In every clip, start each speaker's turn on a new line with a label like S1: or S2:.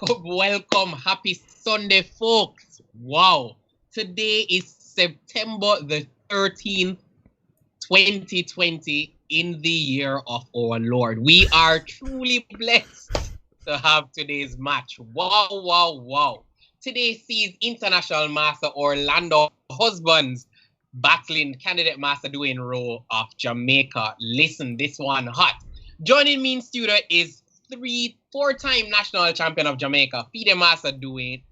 S1: welcome. Happy Sunday, folks. Wow. Today is September the 13th, 2020, in the year of our Lord. We are truly blessed to have today's match. Wow, wow, wow. Today sees International Master Orlando Husbands battling Candidate Master Duane Rowe of Jamaica. Listen, this one hot. Joining me in studio is four-time national champion of Jamaica, FIDE Master Duane,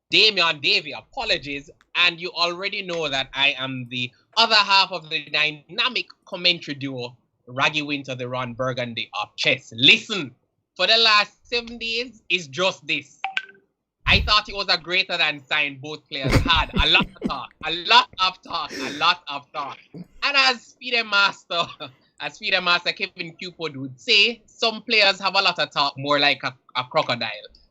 S1: Damian Davy, apologies, and you already know that I am the other half of the dynamic commentary duo, Raggy Winter, the Ron Burgundy of chess. Listen, for the last 7 days, it's just this. I thought it was a greater than sign both players had. A lot of talk. And as FIDE Master Kevin Cupid would say, some players have a lot of talk, more like a crocodile.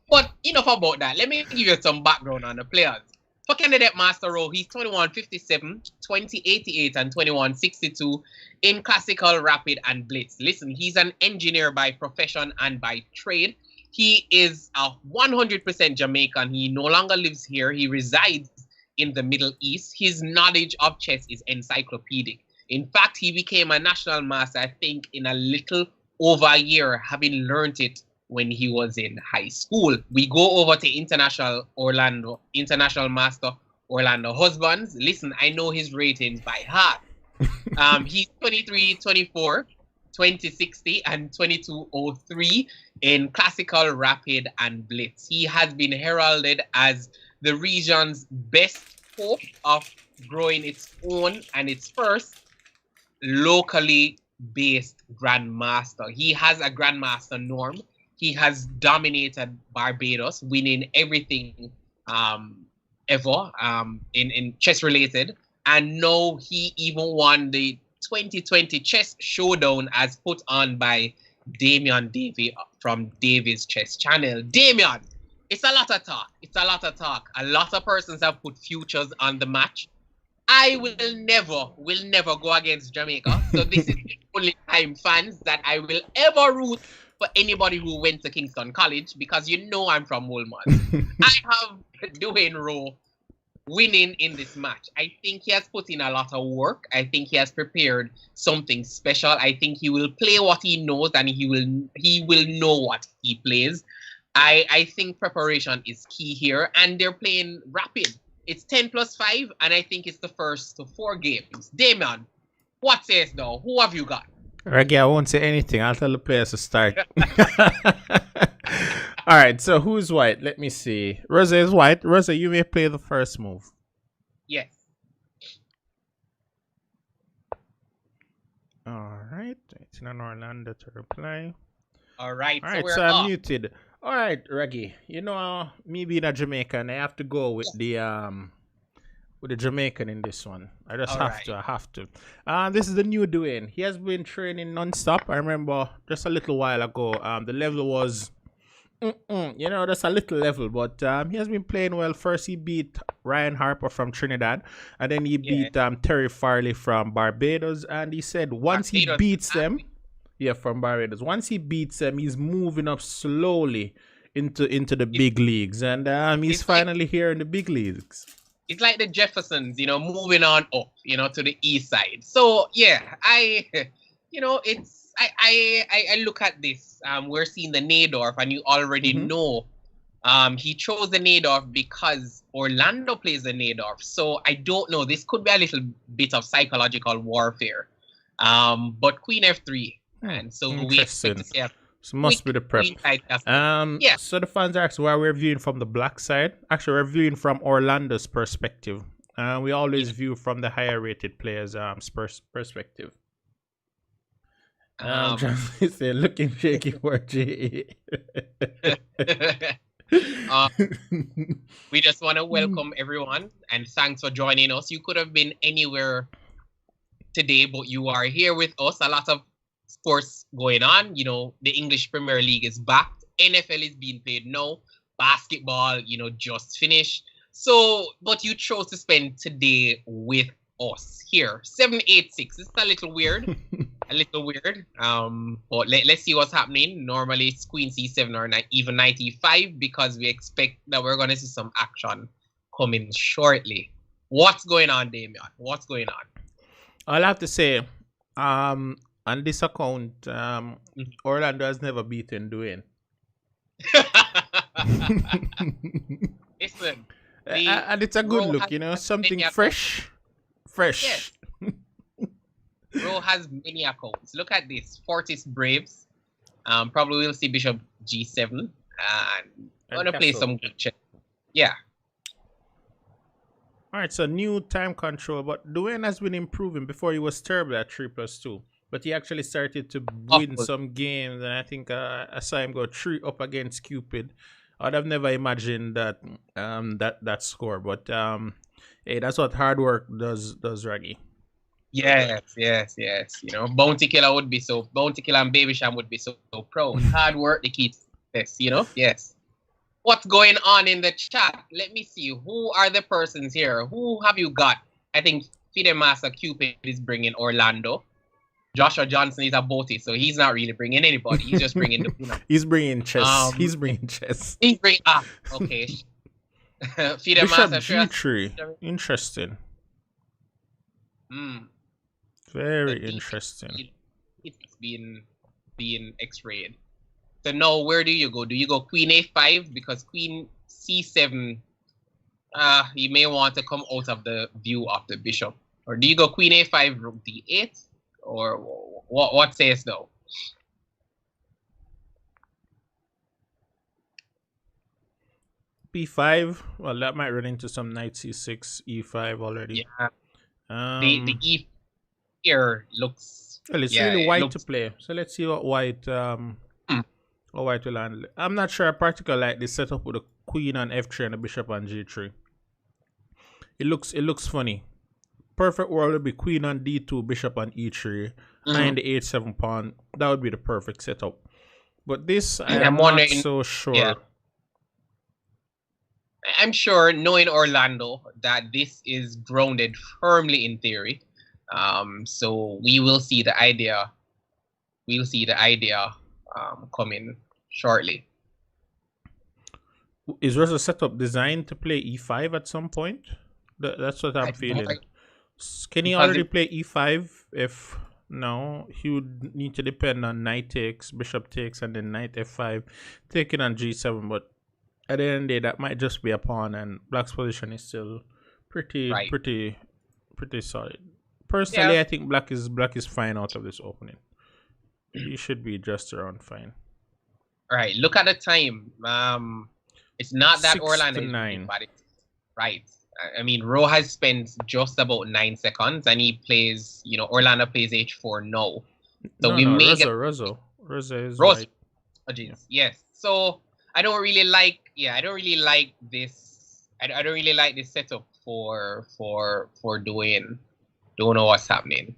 S1: But enough about that. Let me give you some background on the players. For Candidate Master Rowe, he's 2157, 2088, and 2162 in classical, rapid, and blitz. Listen, he's an engineer by profession and by trade. He is a 100% Jamaican. He no longer lives here. He resides in the Middle East. His knowledge of chess is encyclopedic. In fact, he became a national master, I think, in a little over a year, having learned it when he was in high school. We go over to International Master Orlando Husbands. Listen, I know his ratings by heart. He's 23, 24, 2060, and 2203 in classical, rapid, and blitz. He has been heralded as the region's best hope of growing its own and its first locally based grandmaster. He has a grandmaster norm. He has dominated Barbados, winning everything ever in chess related. And now he even won the 2020 chess showdown as put on by Damian Davy from Davy's Chess Channel. Damian, it's a lot of talk. A lot of persons have put futures on the match. I will never go against Jamaica. So this is the only time, fans, that I will ever root for anybody who went to Kingston College, because you know I'm from Woolmont. I have Duane Rowe winning in this match. I think he has put in a lot of work. I think he has prepared something special. I think he will play what he knows, and he will know what he plays. I think preparation is key here, and they're playing rapid. It's 10 plus 5, and I think it's the first to 4 games. Damon, what says thou? Who have you got?
S2: Reggie, I won't say anything. I'll tell the players to start. All right, so who's white? Let me see. Rosa is white. Rosa, you may play the first move.
S1: Yes.
S2: All right. It's on Orlando to reply.
S1: All right,
S2: so I'm muted. All right, Reggie. You know, me being a Jamaican, I have to go with the Jamaican in this one. I just have to. This is the new Duane. He has been training non-stop. I remember just a little while ago, the level was, just a little level, but he has been playing well. First, he beat Ryan Harper from Trinidad, and then he beat Terry Farley from Barbados. And he said once he beats them, from Barbados. Once he beats them, he's moving up slowly into the big leagues, and he's finally here in the big leagues.
S1: It's like the Jeffersons, moving on up, to the east side. So I look at this. We're seeing the Nadorf, and you already know he chose the Nadorf because Orlando plays the Nadorf. So I don't know. This could be a little bit of psychological warfare. But Queen F3. And so we expect to see
S2: so must be the prep. So the fans are asking why we're viewing from the black side. Actually, we're viewing from Orlando's perspective. We always view from the higher rated players' perspective. Say looking shaky for J.
S1: We just want to welcome everyone and thanks for joining us. You could have been anywhere today, but you are here with us. A lot of sports going on. The English Premier League is back. NFL is being played now. Basketball, just finished. So, but you chose to spend today with us here. 786. It's a little weird. A little weird. But let's see what's happening. Normally it's queen c7 or even knight e5 because we expect that we're going to see some action coming shortly. What's going on, Damien? What's going on?
S2: I'll have to say, on this account, Orlando has never beaten Duane.
S1: Listen,
S2: and it's a good look, you know, something fresh.
S1: Yes. Rowe has many accounts. Look at this. Fortis Braves. Probably we'll see Bishop G7. And I'm gonna play some good chess. Yeah.
S2: Alright, so new time control, but Duane has been improving. Before he was terrible at 3+2. But he actually started to win some games, and I think I saw him go 3 up against Cupid. I'd have never imagined that that score, but hey, that's what hard work does, Raggy.
S1: Yes. You know, Bounty Killer and Baby Sham would be so proud. Hard work, the key to this, you know? Yes. What's going on in the chat? Let me see. Who are the persons here? Who have you got? I think FIDE Master Cupid is bringing Orlando. Joshua Johnson is a boaty, so he's not really bringing anybody. He's just bringing the winner.
S2: He's bringing chess. He's bringing chess.
S1: Okay.
S2: FIDE Master G3. Interesting. Very interesting.
S1: It's being x-rayed. So now where do you go? Do you go queen a5? Because queen c7, you may want to come out of the view of the bishop. Or do you go queen a5, rook d8? Or what says though?
S2: b5. Well, that might run into some knight c6, e5 already.
S1: Yeah. The e here looks.
S2: Well, it's really white to play. So let's see what white what white will handle. I'm not sure I particularly like the setup with the queen on f3 and the bishop on g3. It looks funny. Perfect world would be queen on d2, bishop on e3, and the h7 pawn. That would be the perfect setup. But this, I'm not so sure. Yeah.
S1: I'm sure, knowing Orlando, that this is grounded firmly in theory. So we will see the idea. We'll see the idea coming shortly.
S2: Is Rosa's setup designed to play e5 at some point? That's what I'm feeling. Can he already play e5? If no, he would need to depend on knight takes, bishop takes, and then knight f5, taking on g7. But at the end of the day, that might just be a pawn, and black's position is still pretty solid. Personally, I think black is fine out of this opening. He should be just around fine.
S1: All right, look at the time. It's not that Orlando is
S2: 9.
S1: but it's right. I mean, Rowe has spent just about 9 seconds, and he plays. You know, Orlando plays h4 now. So
S2: Rosa is right.
S1: Oh, geez. Yes. So I don't really like. Yeah, I don't really like this. I don't really like this setup for Duane. Don't know what's happening.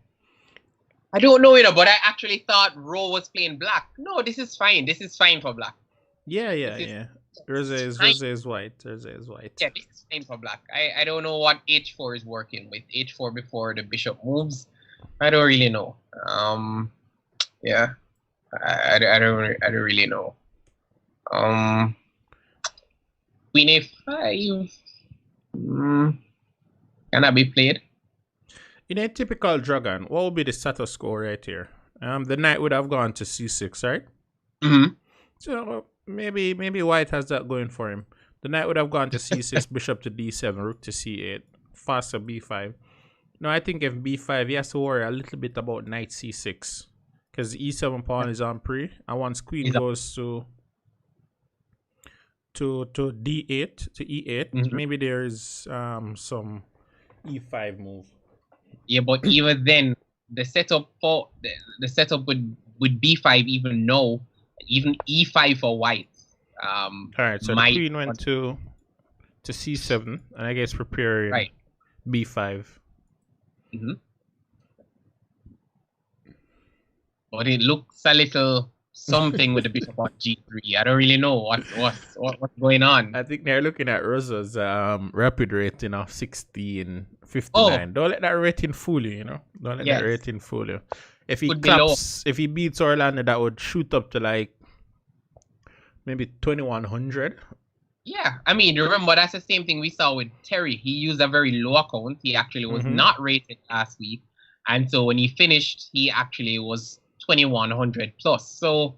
S1: I don't know, but I actually thought Rowe was playing black. No, this is fine. This is fine for black.
S2: Yeah. Rosa is white. Rosa is white.
S1: Yeah, this is fine for black. I don't know what h4 is working with. h4 before the bishop moves. I don't really know. Yeah. I don't really know. Queen a5. Can that be played?
S2: In a typical dragon, what would be the status quo right here? The knight would have gone to c6, right? So maybe white has that going for him. The knight would have gone to c6, bishop to d7, rook to c8, faster b5. No, I think if b5, he has to worry a little bit about knight c6, because the e7 pawn is on pre, and once queen goes to d8 to e8, maybe there is some e5 move.
S1: Yeah, but even then, the setup for the setup would b5 even e5 for white.
S2: All right, so the queen went to c7, and I guess preparing b5.
S1: But it looks a little something with a bishop on G3. I don't really know what's going on.
S2: I think they're looking at Rosa's rapid rating of 1659. Don't let that rating fool you, Don't let that rating fool you. If he if he beats Orlando, that would shoot up to like maybe 2100.
S1: Yeah, I mean, remember that's the same thing we saw with Terry. He used a very low account. He actually was not rated last week, and so when he finished, he actually was 2100 plus. So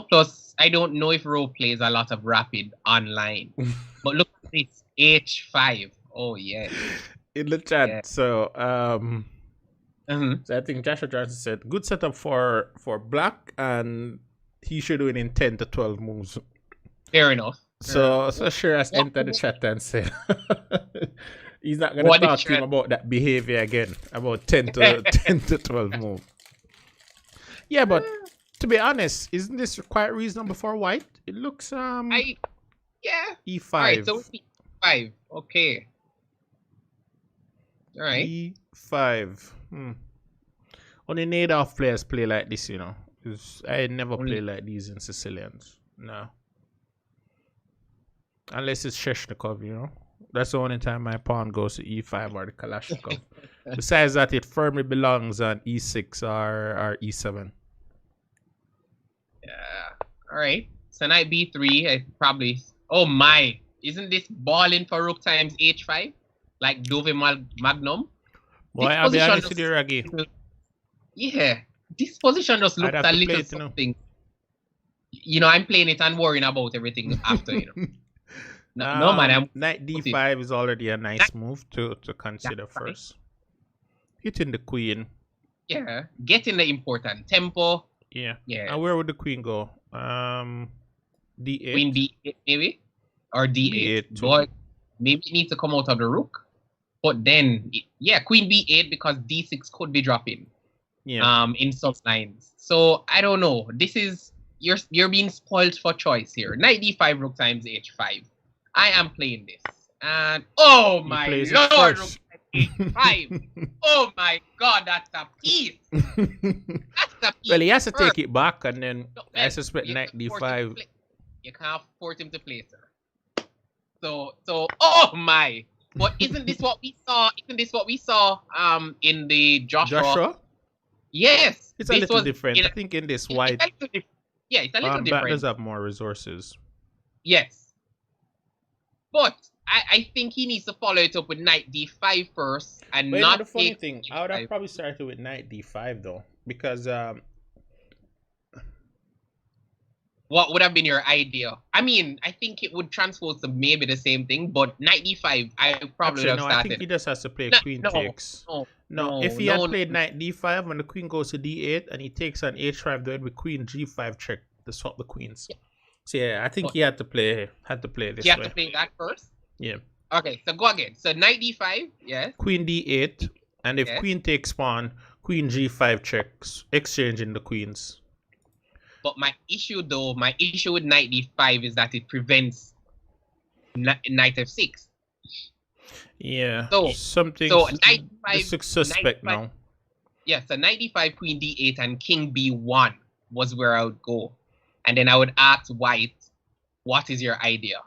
S1: plus I don't know if Rowe plays a lot of rapid online, but look at this H5. Oh yeah,
S2: in the chat. Yeah. So so I think Joshua Johnson said good setup for black, and he should win in 10 to 12 moves.
S1: Fair enough.
S2: So sure has entered the chat and said he's not gonna talk to him about that behavior again, about 10 to 12 moves. Yeah, but to be honest, isn't this quite reasonable for white? It looks
S1: E5.
S2: Alright,
S1: so E5. Okay. Alright.
S2: E5. Only Nadal players play like this, because I never play like these in Sicilians. No. Unless it's Sheshnikov, That's the only time my pawn goes to E5 or the Kalashnikov. Besides that, it firmly belongs on E6 or E7.
S1: Yeah. Alright. So knight B3, I probably... Oh my! Isn't this balling for rook times H5? Like Dove Magnum?
S2: Boy, I'll be honest with you, Raggy.
S1: Yeah. This position just looks a little something. I'm playing it and worrying about everything after, No, man.
S2: Knight D5 is already a nice move to consider first. Hitting the queen.
S1: Yeah. Getting the important tempo.
S2: Yeah. And where would the queen go? D8.
S1: Queen B8 maybe? Or D8. But maybe it needs to come out of the rook. But then, Queen B8 because D6 could be dropping. Yeah. In some lines. So I don't know. This is you're being spoiled for choice here. Knight D5, rook times H5. I am playing this. And oh my lord, rook H5. Oh my god, that's a piece. That's a piece.
S2: Well, he has to take it back, and then I suspect Knight D5.
S1: You can't force him to play, sir. So oh my. But isn't this what we saw? In the Joshua? Yes.
S2: It's a little different. I think in this white.
S1: It's a little different.
S2: Black does have more resources.
S1: Yes. But I think he needs to follow it up with Knight D5 first and not
S2: the funny thing. I would have probably started with Knight D5 though, because
S1: what would have been your idea? I mean, I think it would transpose to maybe the same thing, but Knight D5, I probably would have started.
S2: I think he just has to play Queen takes. No, if he had played Knight D5 when the Queen goes to D8 and he takes on H5, there would be Queen G5 check to swap the queens. Yeah. So I think he had to play this.
S1: He had to play that first?
S2: Yeah.
S1: Okay, so go again. So Knight D5, yes.
S2: Queen D8, and if Queen takes pawn, Queen G5 checks, exchanging the queens.
S1: But my issue with Knight D5 is that it prevents Knight F6.
S2: Yeah. So
S1: Knight D5
S2: suspect now.
S1: Yeah, so Knight D5, Queen D8, and King B1 was where I would go. And then I would ask white, what is your idea?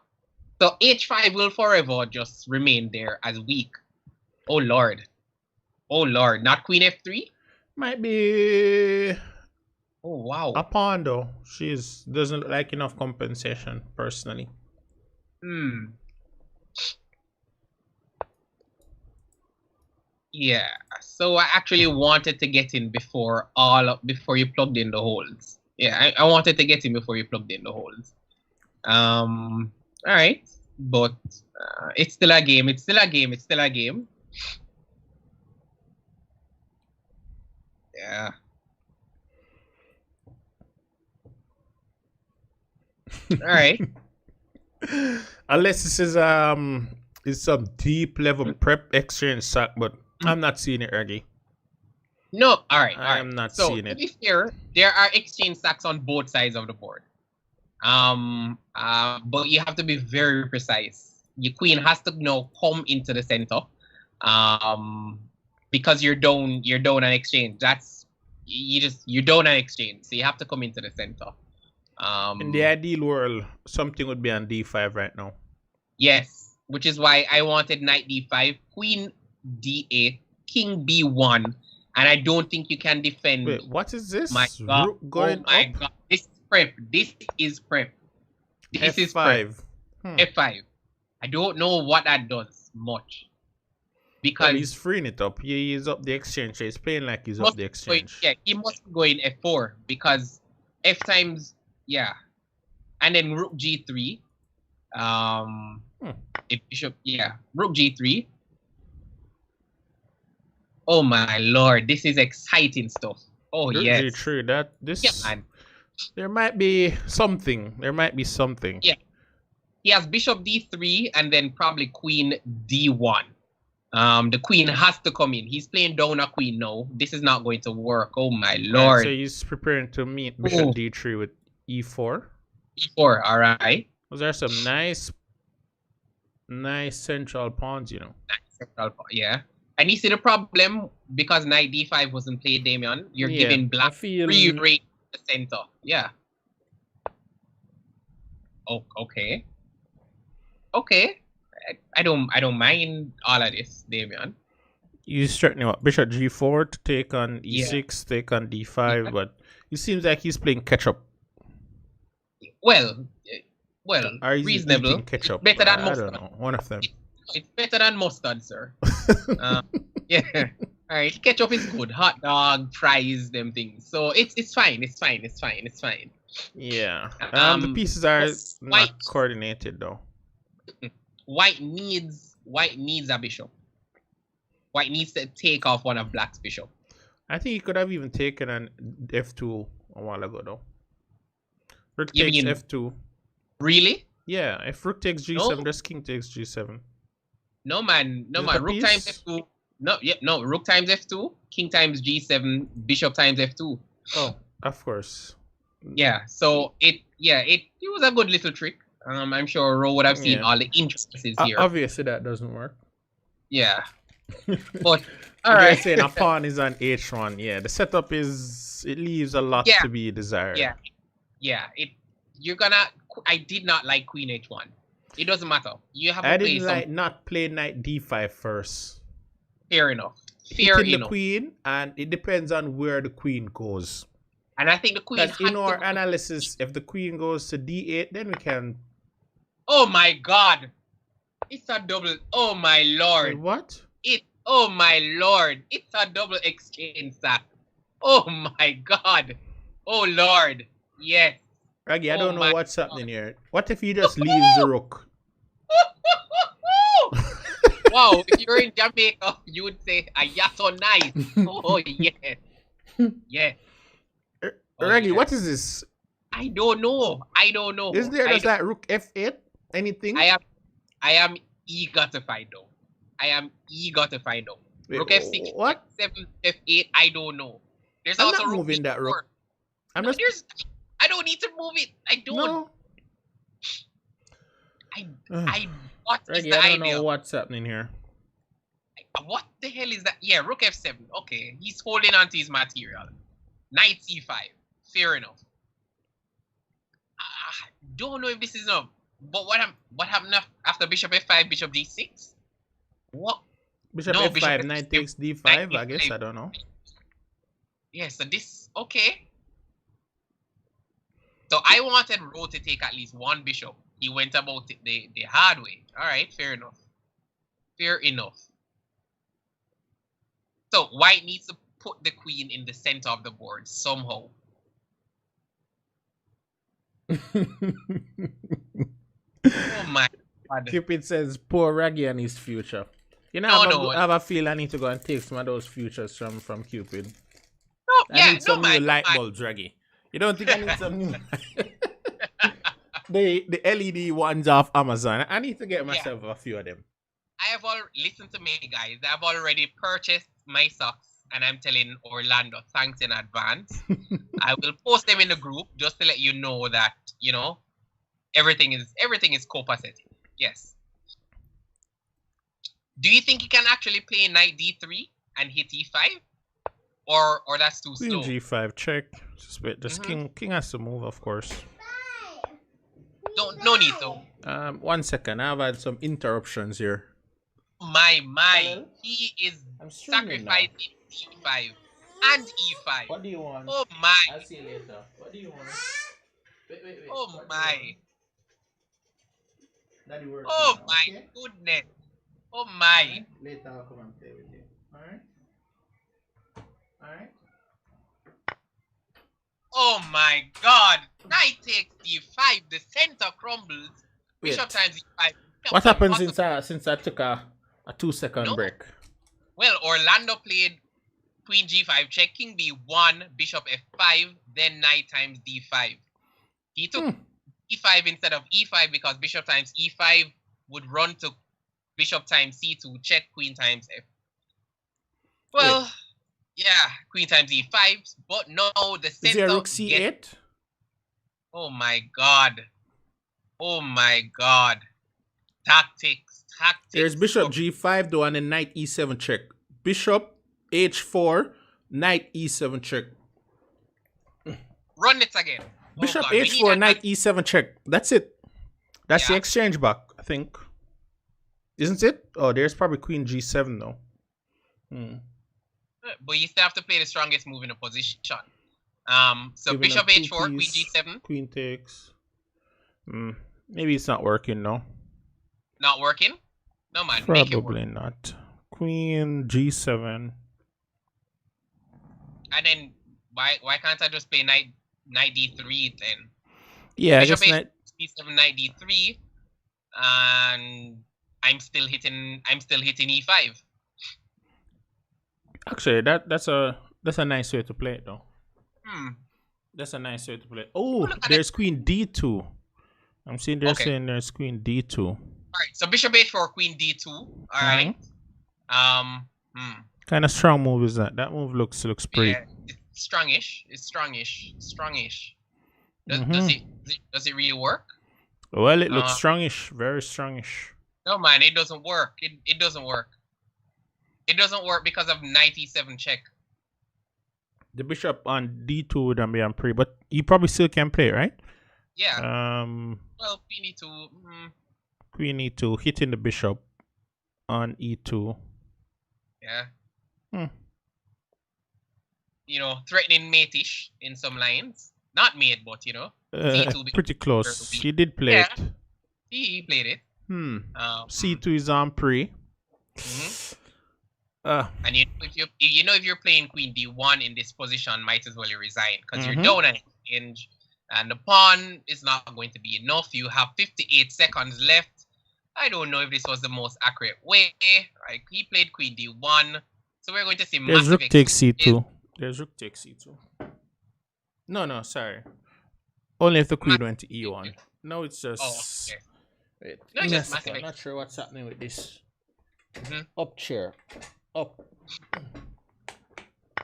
S1: So H5 will forever just remain there as weak. Oh Lord. Not Queen F3?
S2: Might be.
S1: Oh wow.
S2: A pawn though. Doesn't look like enough compensation personally.
S1: Yeah. So I actually wanted to get in before you plugged in the holes. Yeah, I wanted to get in before you plugged in the holes. All right, but it's still a game. Yeah. All right.
S2: Unless this is some deep level prep exchange sack, but I'm not seeing it, Reggie.
S1: No, all right.
S2: I'm not seeing it.
S1: To be fair, there are exchange stacks on both sides of the board. But you have to be very precise. Your queen has to come into the center. Because you're down an exchange. You're down an exchange, so you have to come into the center.
S2: In the ideal world, something would be on d5 right now.
S1: Yes, which is why I wanted knight d5, queen d8, king b1, and I don't think you can defend.
S2: Wait, what is this?
S1: My God.
S2: Rook going
S1: oh my
S2: up?
S1: God. This is prep. This is prep. This is prep.
S2: F5.
S1: F5. I don't know what that does much. Because
S2: well, he's freeing it up. He's up the exchange. He's playing like he's up the exchange.
S1: Yeah, he must go in F4 because F times, yeah. And then rook G3. If bishop, yeah. Rook G3. Oh my lord, this is exciting stuff. Oh
S2: rook
S1: yes.
S2: G3, this
S1: yeah, man.
S2: There might be something.
S1: Yeah. He has bishop D3 and then probably queen D1. The queen has to come in. He's playing down a queen now. This is not going to work. Oh my lord.
S2: Right, so he's preparing to meet bishop D3 with E4.
S1: E4, alright.
S2: Those are some nice central pawns, you know.
S1: Nice central pawn, yeah. And you see the problem, because knight D5 wasn't played, Damien, you're giving black free rein to the center. Yeah. Oh, okay. Okay. I don't mind all of this, Damien.
S2: You certainly want bishop G4 to take on E6, take on D5, but it seems like he's playing catch up.
S1: Well, reasonable.
S2: Ketchup?
S1: It's better than mustard.
S2: I don't know. One of them.
S1: It's better than mustard, sir. Yeah. All right. Ketchup is good. Hot dog, fries, them things. So it's fine. It's fine.
S2: Yeah. The pieces are not coordinated though.
S1: White needs a bishop. White needs to take off one of black's bishop.
S2: I think he could have even taken an F2 a while ago though. Rook takes F2.
S1: Really?
S2: Yeah, if rook takes G7, just king takes G7.
S1: No man. Rook times F2. No. Rook times F2, king times G7, bishop times F2.
S2: Oh, of course.
S1: Yeah. So it was a good little trick. I'm sure Rowe would have seen all the intricacies here.
S2: Obviously, that doesn't work.
S1: Yeah. But all right.
S2: Saying a pawn is on H1. Yeah, the setup it leaves a lot to be desired.
S1: Yeah. I did not like queen H1. It doesn't matter. You have to
S2: not play knight D5 first.
S1: Fair enough.
S2: The queen, and it depends on where the queen goes.
S1: And I think the queen.
S2: In our analysis, if the queen goes to D8, then we can.
S1: Oh my God! It's a double. Oh my lord!
S2: Wait, what?
S1: Oh my lord! It's a double exchange sack. Oh my God! Oh lord! Yes.
S2: Raggy, I don't know what's happening here. What if he just leaves the rook?
S1: Wow, if you're in Jamaica, you would say, "Yeah, so nice." Oh yeah, yeah.
S2: Raggy, what is this?
S1: I don't know.
S2: Is there just like rook F8? Anything?
S1: I am eager to find out.
S2: Wait,
S1: rook F6,
S2: what?
S1: F7, F8. I don't know. There's
S2: I'm
S1: also
S2: not moving that rook.
S1: I don't need to move it. I don't.
S2: No.
S1: What is
S2: Reggie,
S1: the
S2: I don't
S1: idea?
S2: know what's happening here.
S1: What the hell is that? Yeah, rook F7. Okay, he's holding on to his material. Knight C5. Fair enough. Don't know if this is enough. But what happened after bishop F5, bishop D6? What?
S2: Bishop F5, knight takes D5, I guess. I don't know.
S1: Yeah, so this, okay. So I wanted Rowe to take at least one bishop. He went about it the hard way. All right, fair enough. So white needs to put the queen in the center of the board somehow. Oh my God.
S2: Cupid says poor Raggy and his future. You know, I have a feel I need to go and take some of those futures from Cupid. I need some new light bulbs, Raggy. You don't think I need some new the LED ones off Amazon? I need to get myself a few of them.
S1: I have listened to me, guys. I've already purchased my socks, and I'm telling Orlando thanks in advance. I will post them in the group just to let you know that everything is copacetic. Yes. Do you think you can actually play knight D3 and hit E5? Or that's too slow?
S2: Queen G5 check. Just wait. King has to move, of course.
S1: No need to.
S2: 1 second. I've had some interruptions here.
S1: My.
S2: Hello?
S1: He is
S2: I'm streaming now.
S1: sacrificing D5 and E5.
S2: What do you want?
S1: Oh my.
S2: I'll see you later. What do you want? Wait.
S1: Oh
S2: What do you
S1: my.
S2: want? Daddy working
S1: Oh
S2: now,
S1: my
S2: okay?
S1: goodness. Oh my.
S2: Alright? Later I'll come and play with you. Alright? Alright?
S1: Oh my god. Knight takes D5. The center crumbles. Bishop
S2: Wait.
S1: times E5.
S2: What happened since I took a 2-second break?
S1: Well, Orlando played Queen G5 check, King B1, Bishop F5, then Knight times D5. He took E5 instead of E5 because Bishop times E5 would run to Bishop times C2 check, Queen times F. Well, yeah, Queen times E5, but no, the center.
S2: Is there Rook C8?
S1: Oh my god. Oh my god. Tactics.
S2: There's Bishop G5 though, and then Knight E7 check. Bishop H4, Knight E7 check.
S1: Run it again.
S2: Bishop H4, Knight E7 check. That's it. That's the exchange back, I think. Isn't it? Oh, there's probably Queen G7 though.
S1: But you still have to play the strongest move in the position. So
S2: Giving
S1: Bishop
S2: up two
S1: H4,
S2: keys,
S1: Queen G7.
S2: Queen takes. Maybe it's not working now.
S1: Not working? No man, make it work.
S2: Probably not. Queen G7.
S1: And then why can't I just play Knight D3 then?
S2: Yeah,
S1: Bishop
S2: H7,
S1: Knight D3, and I'm still hitting E5.
S2: Actually, that's a nice way to play it though. That's a nice way to play it. Oh, there's Queen D2. I'm seeing saying there's Queen D2.
S1: Alright, so Bishop H4, Queen D2. Alright.
S2: Kind of strong move is that? That move looks pretty.
S1: Yeah, it's strongish. Does it really work?
S2: Well, it looks strongish, very strongish.
S1: No man, it doesn't work. It doesn't work. It doesn't work because of Knight E7 check.
S2: The bishop on D2 would be on pre, but you probably still can play, right?
S1: Yeah. Well, Queen E2.
S2: Queen E2, hitting the bishop on E2.
S1: Yeah. You know, threatening mate-ish in some lines. Not mate, but you know. C2
S2: pretty close. He did play it.
S1: He played it.
S2: C2 is on pre.
S1: And if you're playing Queen D1 in this position, might as well you resign because you're down an exchange, and the pawn is not going to be enough. You have 58 seconds left. I don't know if this was the most accurate way. Right? He played Queen D1, so we're going to see.
S2: There's Rook takes C2. There's Rook takes C2. No, sorry. Only if the Queen went to E1. No, it's just.
S1: Oh, okay.
S2: Wait,
S1: no, just massive.
S2: I'm not sure what's happening with this. Up chair. Up.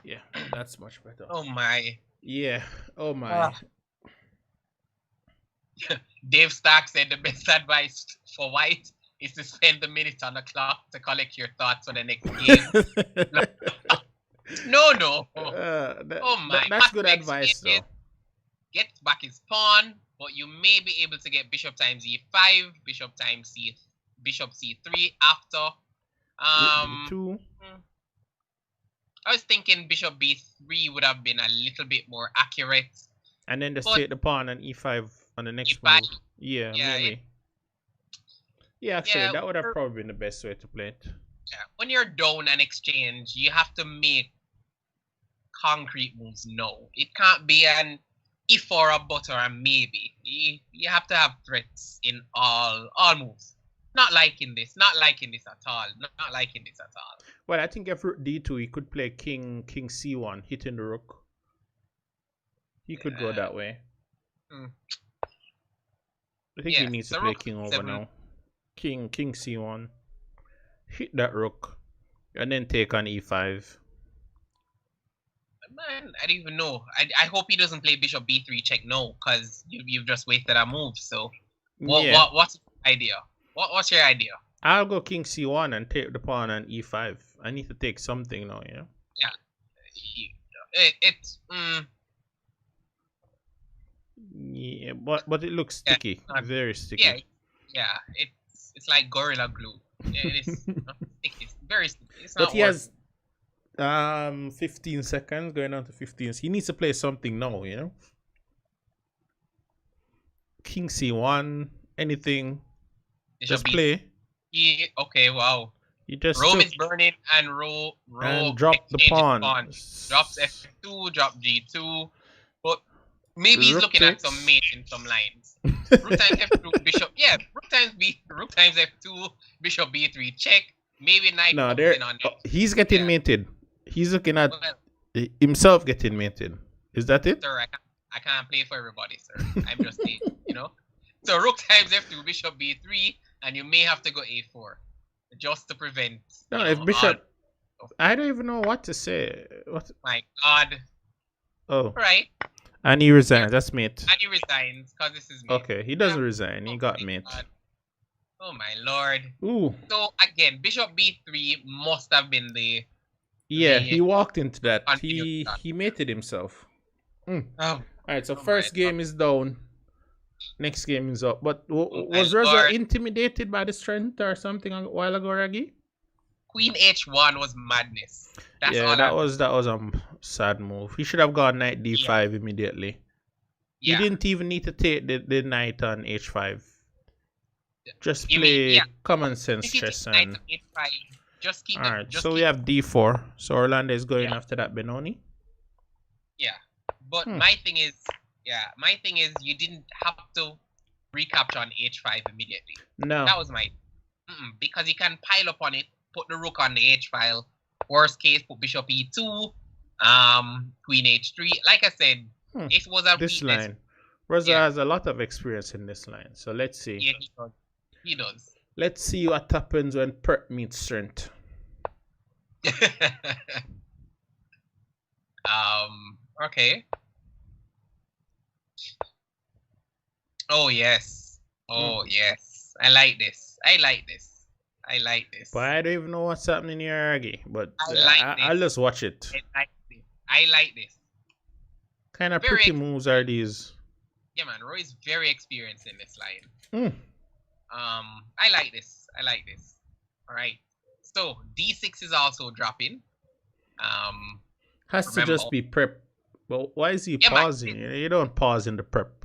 S2: Yeah, that's much better.
S1: Oh my.
S2: Yeah. Oh my.
S1: Dave Stark said the best advice for White is to spend the minute on the clock to collect your thoughts for the next game. No. Oh my.
S2: That's good advice though.
S1: Gets back his pawn, but you may be able to get bishop times e5, bishop times bishop c3 after.
S2: Two.
S1: I was thinking bishop b3 would have been a little bit more accurate.
S2: And then just take the pawn on e5 on the next move. Yeah, maybe. Yeah, actually, that would have probably been the best way to play it.
S1: Yeah, when you're down an exchange, you have to make concrete moves. No, it can't be an if or a but or a maybe. You have to have threats in all moves. Not liking this at all. Not liking this at all.
S2: Well, I think if rook d2, he could play king c1, hitting the rook. He could go that way. I think he needs to play king over now. King c1, hit that rook, and then take on e5.
S1: Man, I don't even know. I hope he doesn't play bishop b3 check no, because you've just wasted a move. So, what's your idea? What's your idea?
S2: I'll go king c1 and take the pawn on e5. I need to take something now, yeah? Yeah, but it looks
S1: Yeah,
S2: sticky,
S1: not-
S2: very sticky.
S1: yeah. It's like Gorilla Glue. Yeah, it is not sticky. It's very sticky. It's
S2: But
S1: not
S2: he
S1: worth.
S2: has 15 seconds going on to 15. So he needs to play something now, you know. King C1, anything,
S1: It
S2: just
S1: should be.
S2: play.
S1: Okay, wow.
S2: You just
S1: Rome
S2: took
S1: is burning and Rowe
S2: and drop the
S1: exchanges
S2: pawn.
S1: Drops F2, drop G2. But maybe he's
S2: Rook
S1: looking at
S2: takes.
S1: some mate in some lines. Rook times F2, bishop. Yeah, Rook times F2, bishop B3 check. Maybe knight
S2: No,
S1: comes in on it.
S2: he's getting
S1: Yeah.
S2: mated. He's looking at
S1: Well,
S2: himself getting mated. Is that it?
S1: sir, I can't play for everybody, sir. I'm just saying, you know. So rook times F2, bishop B3, and you may have to go A4 just to prevent.
S2: No,
S1: you
S2: if
S1: know,
S2: bishop, I don't even know what to say. What?
S1: my God.
S2: Oh,
S1: Right.
S2: and he resigns. That's mate.
S1: And he resigns because this is mate.
S2: Okay, he doesn't
S1: Yeah.
S2: resign. He
S1: Oh
S2: got
S1: my
S2: mate.
S1: God. Oh my Lord.
S2: Ooh,
S1: So again, bishop B3 must have been the.
S2: yeah,
S1: The-
S2: he walked into that.
S1: Confused that.
S2: He mated himself.
S1: Oh,
S2: All right, so
S1: Oh
S2: first
S1: my
S2: game is down. Next game is up. But was
S1: my
S2: Rosa
S1: Lord.
S2: intimidated by the strength or something a while ago, Raggy?
S1: Queen H1 was madness. That's
S2: Yeah,
S1: all
S2: that was a sad move. He should have gone knight d5 immediately.
S1: Yeah.
S2: He didn't even need to take the knight on h5. Just
S1: You
S2: play
S1: mean- yeah.
S2: common sense
S1: If you
S2: chess
S1: take knight
S2: and.
S1: to H5, just keep
S2: All right,
S1: just
S2: so we
S1: keep-
S2: have d4. So Orlando is going
S1: Yeah.
S2: after that Benoni.
S1: Yeah. But
S2: Hmm.
S1: my thing is you didn't have to recapture on H5 immediately.
S2: No.
S1: That was my because you can pile up on it, put the rook on the H file. Worst case, put bishop E2, Queen H3. Like I said,
S2: Hmm.
S1: it was a
S2: This
S1: weakness.
S2: line. Rosa
S1: Yeah.
S2: has a lot of experience in this line. So let's see.
S1: Yeah, he does. He does.
S2: Let's see what happens when prep meets strength.
S1: Okay. Oh yes. Oh yes. I like this. I like this. I like this.
S2: But I don't even know what's happening here, Aggie. But
S1: I like
S2: I'll
S1: this.
S2: just watch it.
S1: I like this. I like this.
S2: Kind of
S1: Very
S2: pretty moves are these?
S1: Yeah, man. Roy is very experienced in this line.
S2: Hmm.
S1: I like this. I like this. All right. So D6 is also dropping.
S2: Has to
S1: Remember-
S2: just be prep. But why is he
S1: Yeah, man.
S2: pausing? You don't pause in the prep.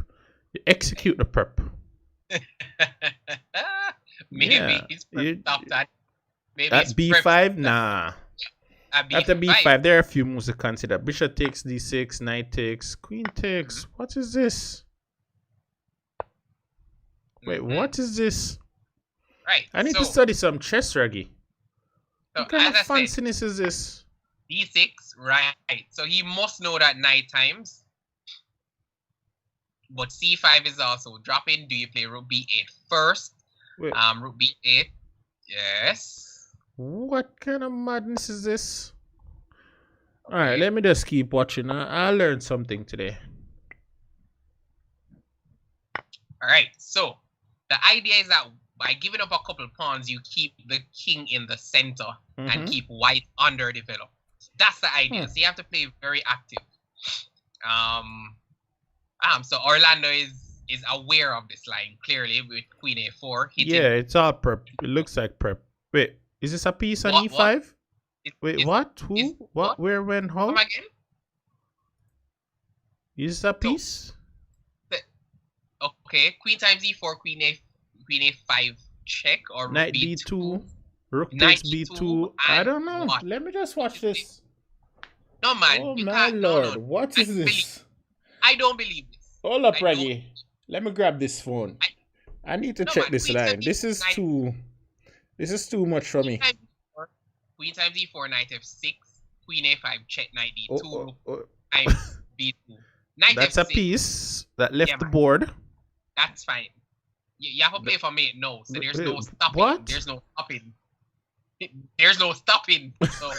S2: You execute the prep.
S1: Maybe
S2: Yeah,
S1: he's
S2: you-
S1: stopped at. Maybe
S2: At
S1: he's
S2: B5? Nah.
S1: At
S2: At the B5, there are a few moves to consider. Bishop takes D6, knight takes, queen takes. What is this? Wait,
S1: Mhm.
S2: what is this?
S1: Right.
S2: I need
S1: so,
S2: to study some chess, Raggy.
S1: So
S2: What kind
S1: as
S2: of
S1: I said,
S2: fanciness is this?
S1: D6, right. So he must know that night times. But C5 is also dropping. Do you play rook B8 first?
S2: Wait,
S1: Rook B8. Yes.
S2: what kind of madness is this? Alright,
S1: Okay.
S2: let me just keep watching. I learned something today.
S1: All right. So the idea is that by giving up a couple pawns, you keep the king in the center and
S2: Mhm.
S1: keep white underdeveloped. That's the idea.
S2: Hmm.
S1: So you have to play very active. So Orlando is aware of this line clearly with Queen A4. hitting.
S2: Yeah, it's all prep. It looks like prep. Wait, is this a piece on
S1: What-
S2: E5?
S1: Is-
S2: Wait,
S1: is-
S2: what? Who?
S1: is-
S2: What?
S1: what?
S2: Where? When? How?
S1: Come again?
S2: Is this a piece?
S1: Okay, Queen times E4, Queen A5 check or
S2: Knight
S1: B2.
S2: D2. Rook
S1: Knight
S2: takes B2.
S1: D2,
S2: I
S1: and
S2: don't know.
S1: what?
S2: Let me just watch this.
S1: No man,
S2: Oh
S1: you
S2: my
S1: can't.
S2: lord,
S1: No.
S2: what
S1: I
S2: is
S1: believe-
S2: this?
S1: I don't believe this.
S2: Hold up,
S1: I don't-
S2: Raggy. Let me grab this phone. I need to
S1: No,
S2: check
S1: man,
S2: this
S1: Queen
S2: line.
S1: times
S2: This is
S1: Knight-
S2: too. This is too much for me.
S1: Queen times E4, Knight F6, Queen A5 check, Knight D2,
S2: Oh, oh, oh.
S1: Knight B2. Knight
S2: That's a
S1: F6.
S2: piece that left
S1: Yeah,
S2: the
S1: man.
S2: board.
S1: That's fine. You have to play for mate, no. So there's no
S2: Wait,
S1: stopping.
S2: what?
S1: There's no stopping. There's no stopping. So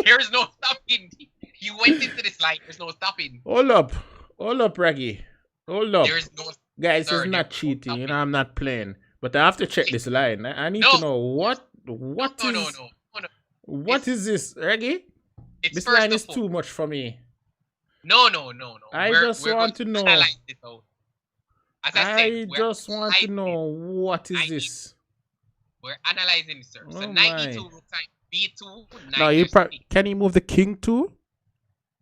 S1: there's no stopping. You went into this line. There's no stopping.
S2: Hold up, Raggy. Hold up,
S1: There's no.
S2: guys.
S1: sir,
S2: It's not
S1: there's no
S2: cheating. You know,
S1: stopping.
S2: I'm not playing. But I have to check this line. I need
S1: No.
S2: to know what
S1: No,
S2: is
S1: no.
S2: what is this, Raggy?
S1: It's
S2: This
S1: first
S2: line
S1: of
S2: is
S1: all.
S2: too much for me.
S1: No.
S2: I
S1: We're
S2: just
S1: going
S2: want
S1: to
S2: to know.
S1: analyze it out. As I said,
S2: I just want to know what is this.
S1: We're analyzing, sir. So
S2: Oh
S1: knight
S2: my.
S1: e2, rook time b2,
S2: No,
S1: knight f6.
S2: can you move the king too?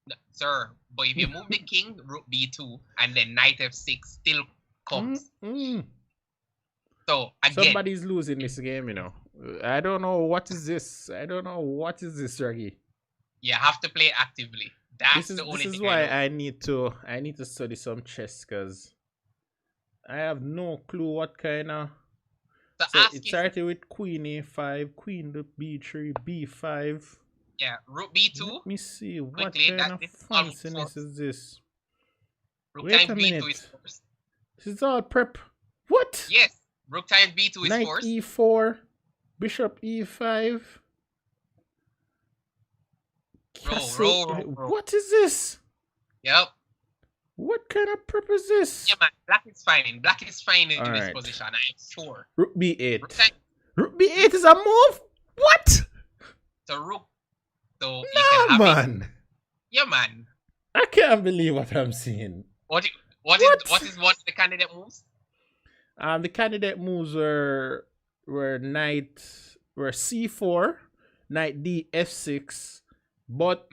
S1: No, sir, but if you move the king, rook b2, and then knight f6 still comes. So again,
S2: somebody's losing this game, you know. I don't know what is this. I don't know what is this, Raggy.
S1: You have to play actively. That's the only thing.
S2: This is why I need to study some chess, because I have no clue what kind of. So it started with queen a5, queen to b3, b5.
S1: Yeah, rook b2.
S2: Let me see, what
S1: quickly,
S2: kind of fanciness is this?
S1: Rook
S2: Wait a minute. This is all prep. What?
S1: Yes, rook times b2 is
S2: knight
S1: forced.
S2: e4, bishop e5.
S1: Row.
S2: What is this?
S1: Yep.
S2: What kind of prep is this?
S1: Yeah, man. Black is fine. Black is fine in this position. I'm sure.
S2: Rook b8. Rook b8 is a move? What?
S1: So rook. So
S2: you can have man. It.
S1: Yeah, man.
S2: I can't believe what I'm seeing.
S1: What is one of the candidate moves?
S2: The candidate moves were c4, knight d f6, but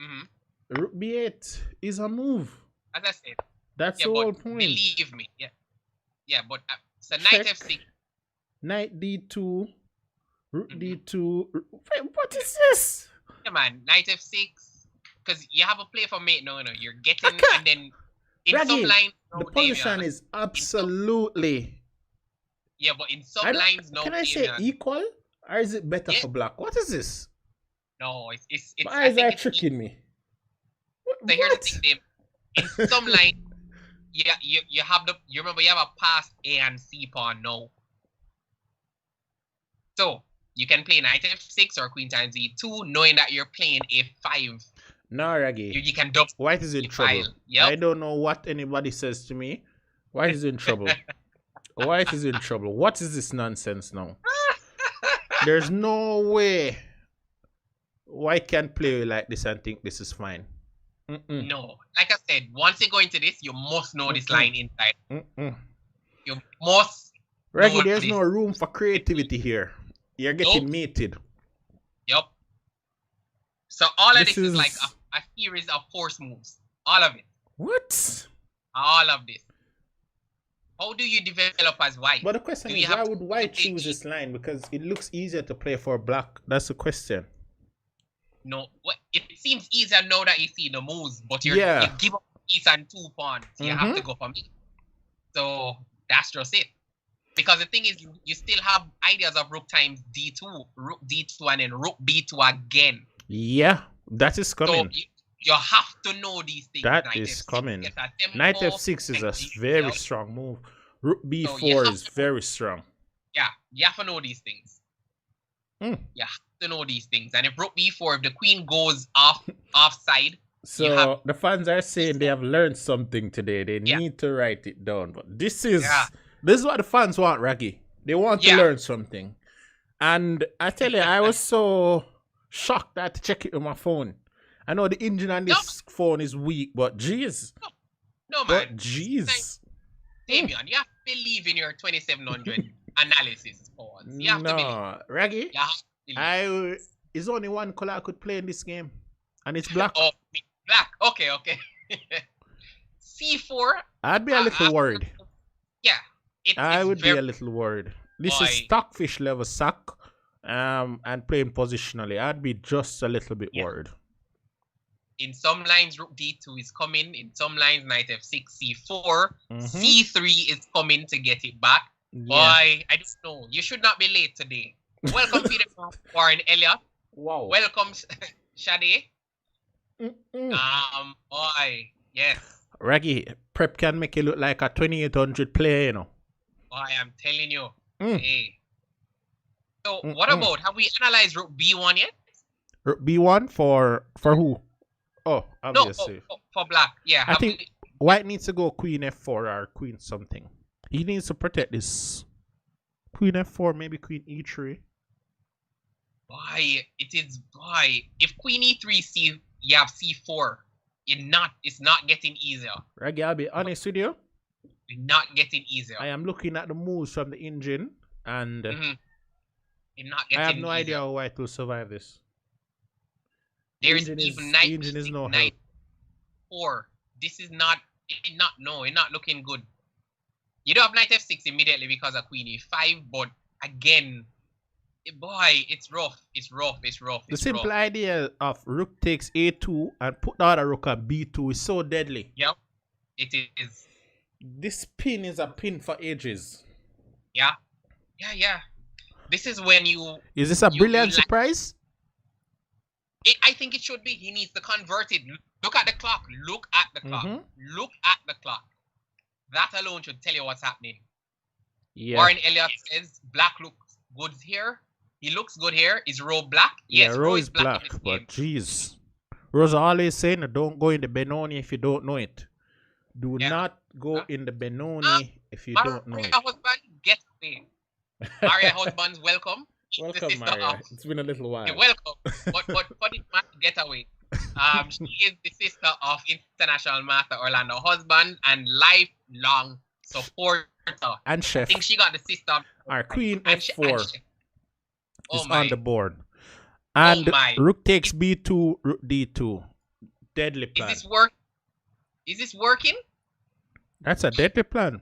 S2: rook b8 is a move.
S1: As I said.
S2: That's the whole point.
S1: Believe me. Yeah, but so knight f6.
S2: Knight d2, rook d2. What is this?
S1: Yeah, man. Knight f6. Because you have a play for mate. No. You're getting, and then in
S2: Raggy,
S1: some lines,
S2: the position is absolutely.
S1: Yeah, but in some lines, no.
S2: Can I say equal, or is it better for black? What is this?
S1: No, it's.
S2: Why is that tricking me?
S1: So here's the thing, Dave. In some lines, you have you remember you have a past A and C pawn now. So you can play knight f6 or queen times e2, knowing that you're playing a5.
S2: No, Raggy.
S1: You can double.
S2: White is in trouble. Yep. I don't know what anybody says to me. White is in trouble. White is in trouble. What is this nonsense now? There's no way White can play like this and think this is fine.
S1: No, like I said, once you go into this, you must know this line inside. You must.
S2: Raggy, there's no room for creativity here. You're getting mated.
S1: Yep. So all of this is like a series of force moves. All of it.
S2: What?
S1: All of this. How do you develop as white?
S2: But the question is, why would white choose this line? Because it looks easier to play for black. That's the question.
S1: No, it seems easier now that you see the moves, but you give up piece and 2 pawns. You have to go for me. So that's just it. Because the thing is, you still have ideas of rook times d2, rook d2, and then rook b2 again.
S2: Yeah, that is coming.
S1: So you have to know these things.
S2: That is coming. Knight f6 is a very strong move. Rook b4 is very strong.
S1: Yeah, you have to know these things. You have to know these things. And if rook b4, if the queen goes offside.
S2: So the fans are saying they have learned something today. They need to write it down. But this is what the fans want, Raggy. They want to learn something. And I tell you, I was so shocked that I had to check it on my phone. I know the engine on this phone is weak, but jeez.
S1: No, man.
S2: But jeez.
S1: Damian, you have to believe in your 2700 analysis pawns. You have to believe.
S2: Raggy, it's only one color I could play in this game. And it's black.
S1: Oh, black. Okay. C4.
S2: I'd be a little worried.
S1: Yeah.
S2: I would be a little worried. This is stockfish level sack. And playing positionally. I'd be just a little bit worried.
S1: In some lines, rook d2 is coming. In some lines, knight f6, c4. C3 is coming to get it back. Boy, I don't know. You should not be late today. Welcome, Peter Warren Elliott.
S2: Wow.
S1: Welcome, Shade. Boy, yes.
S2: Raggy, prep can make it look like a 2800 player, you know.
S1: Boy, I'm telling you. Hey. So, what about, have we analyzed rook b1 yet?
S2: Rook b1 for who? Oh, obviously.
S1: No, for black. Yeah.
S2: I think white needs to go queen f4 or queen something. He needs to protect this. Queen f4, maybe queen e3.
S1: Boy, it is, boy. If queen e3, you have c4. It's not getting easier.
S2: Raggy, I'll be honest with you.
S1: It's not getting easier.
S2: I am looking at the moves from the engine, and
S1: It's not
S2: I
S1: getting
S2: have no
S1: easier.
S2: idea how White will survive this.
S1: There's
S2: engine
S1: even
S2: engine is no help.
S1: 4. This is not. It's not looking good. You don't have knight f6 immediately because of queen e5, but again, boy, it's rough. It's rough.
S2: The simple idea of rook takes a2 and put the other rook on b2 is so deadly.
S1: Yep, it is.
S2: This pin is a pin for ages.
S1: Yeah. This is when you.
S2: Is this a brilliant surprise?
S1: I think it should be. He needs to convert it. Look at the clock. Look at the clock. That alone should tell you what's happening.
S2: Yeah.
S1: Warren Elliott says black looks good here. He looks good here. Is Rowe black? Yes,
S2: yeah, Rowe is black. But jeez, Rowe's always saying don't go in the Benoni if you don't know it. Do not go in the Benoni if you don't know it.
S1: Husband, get away. Maria husbands, welcome.
S2: Welcome, Maria. It's been a little while.
S1: You're welcome. But for this man to get away, she is the sister of International Master Orlando husband and lifelong supporter.
S2: And chef.
S1: I think she got the sister.
S2: Our queen f4 is
S1: on
S2: the board. And rook takes b2, rook d2. Deadly plan.
S1: Is this working?
S2: That's a deadly plan.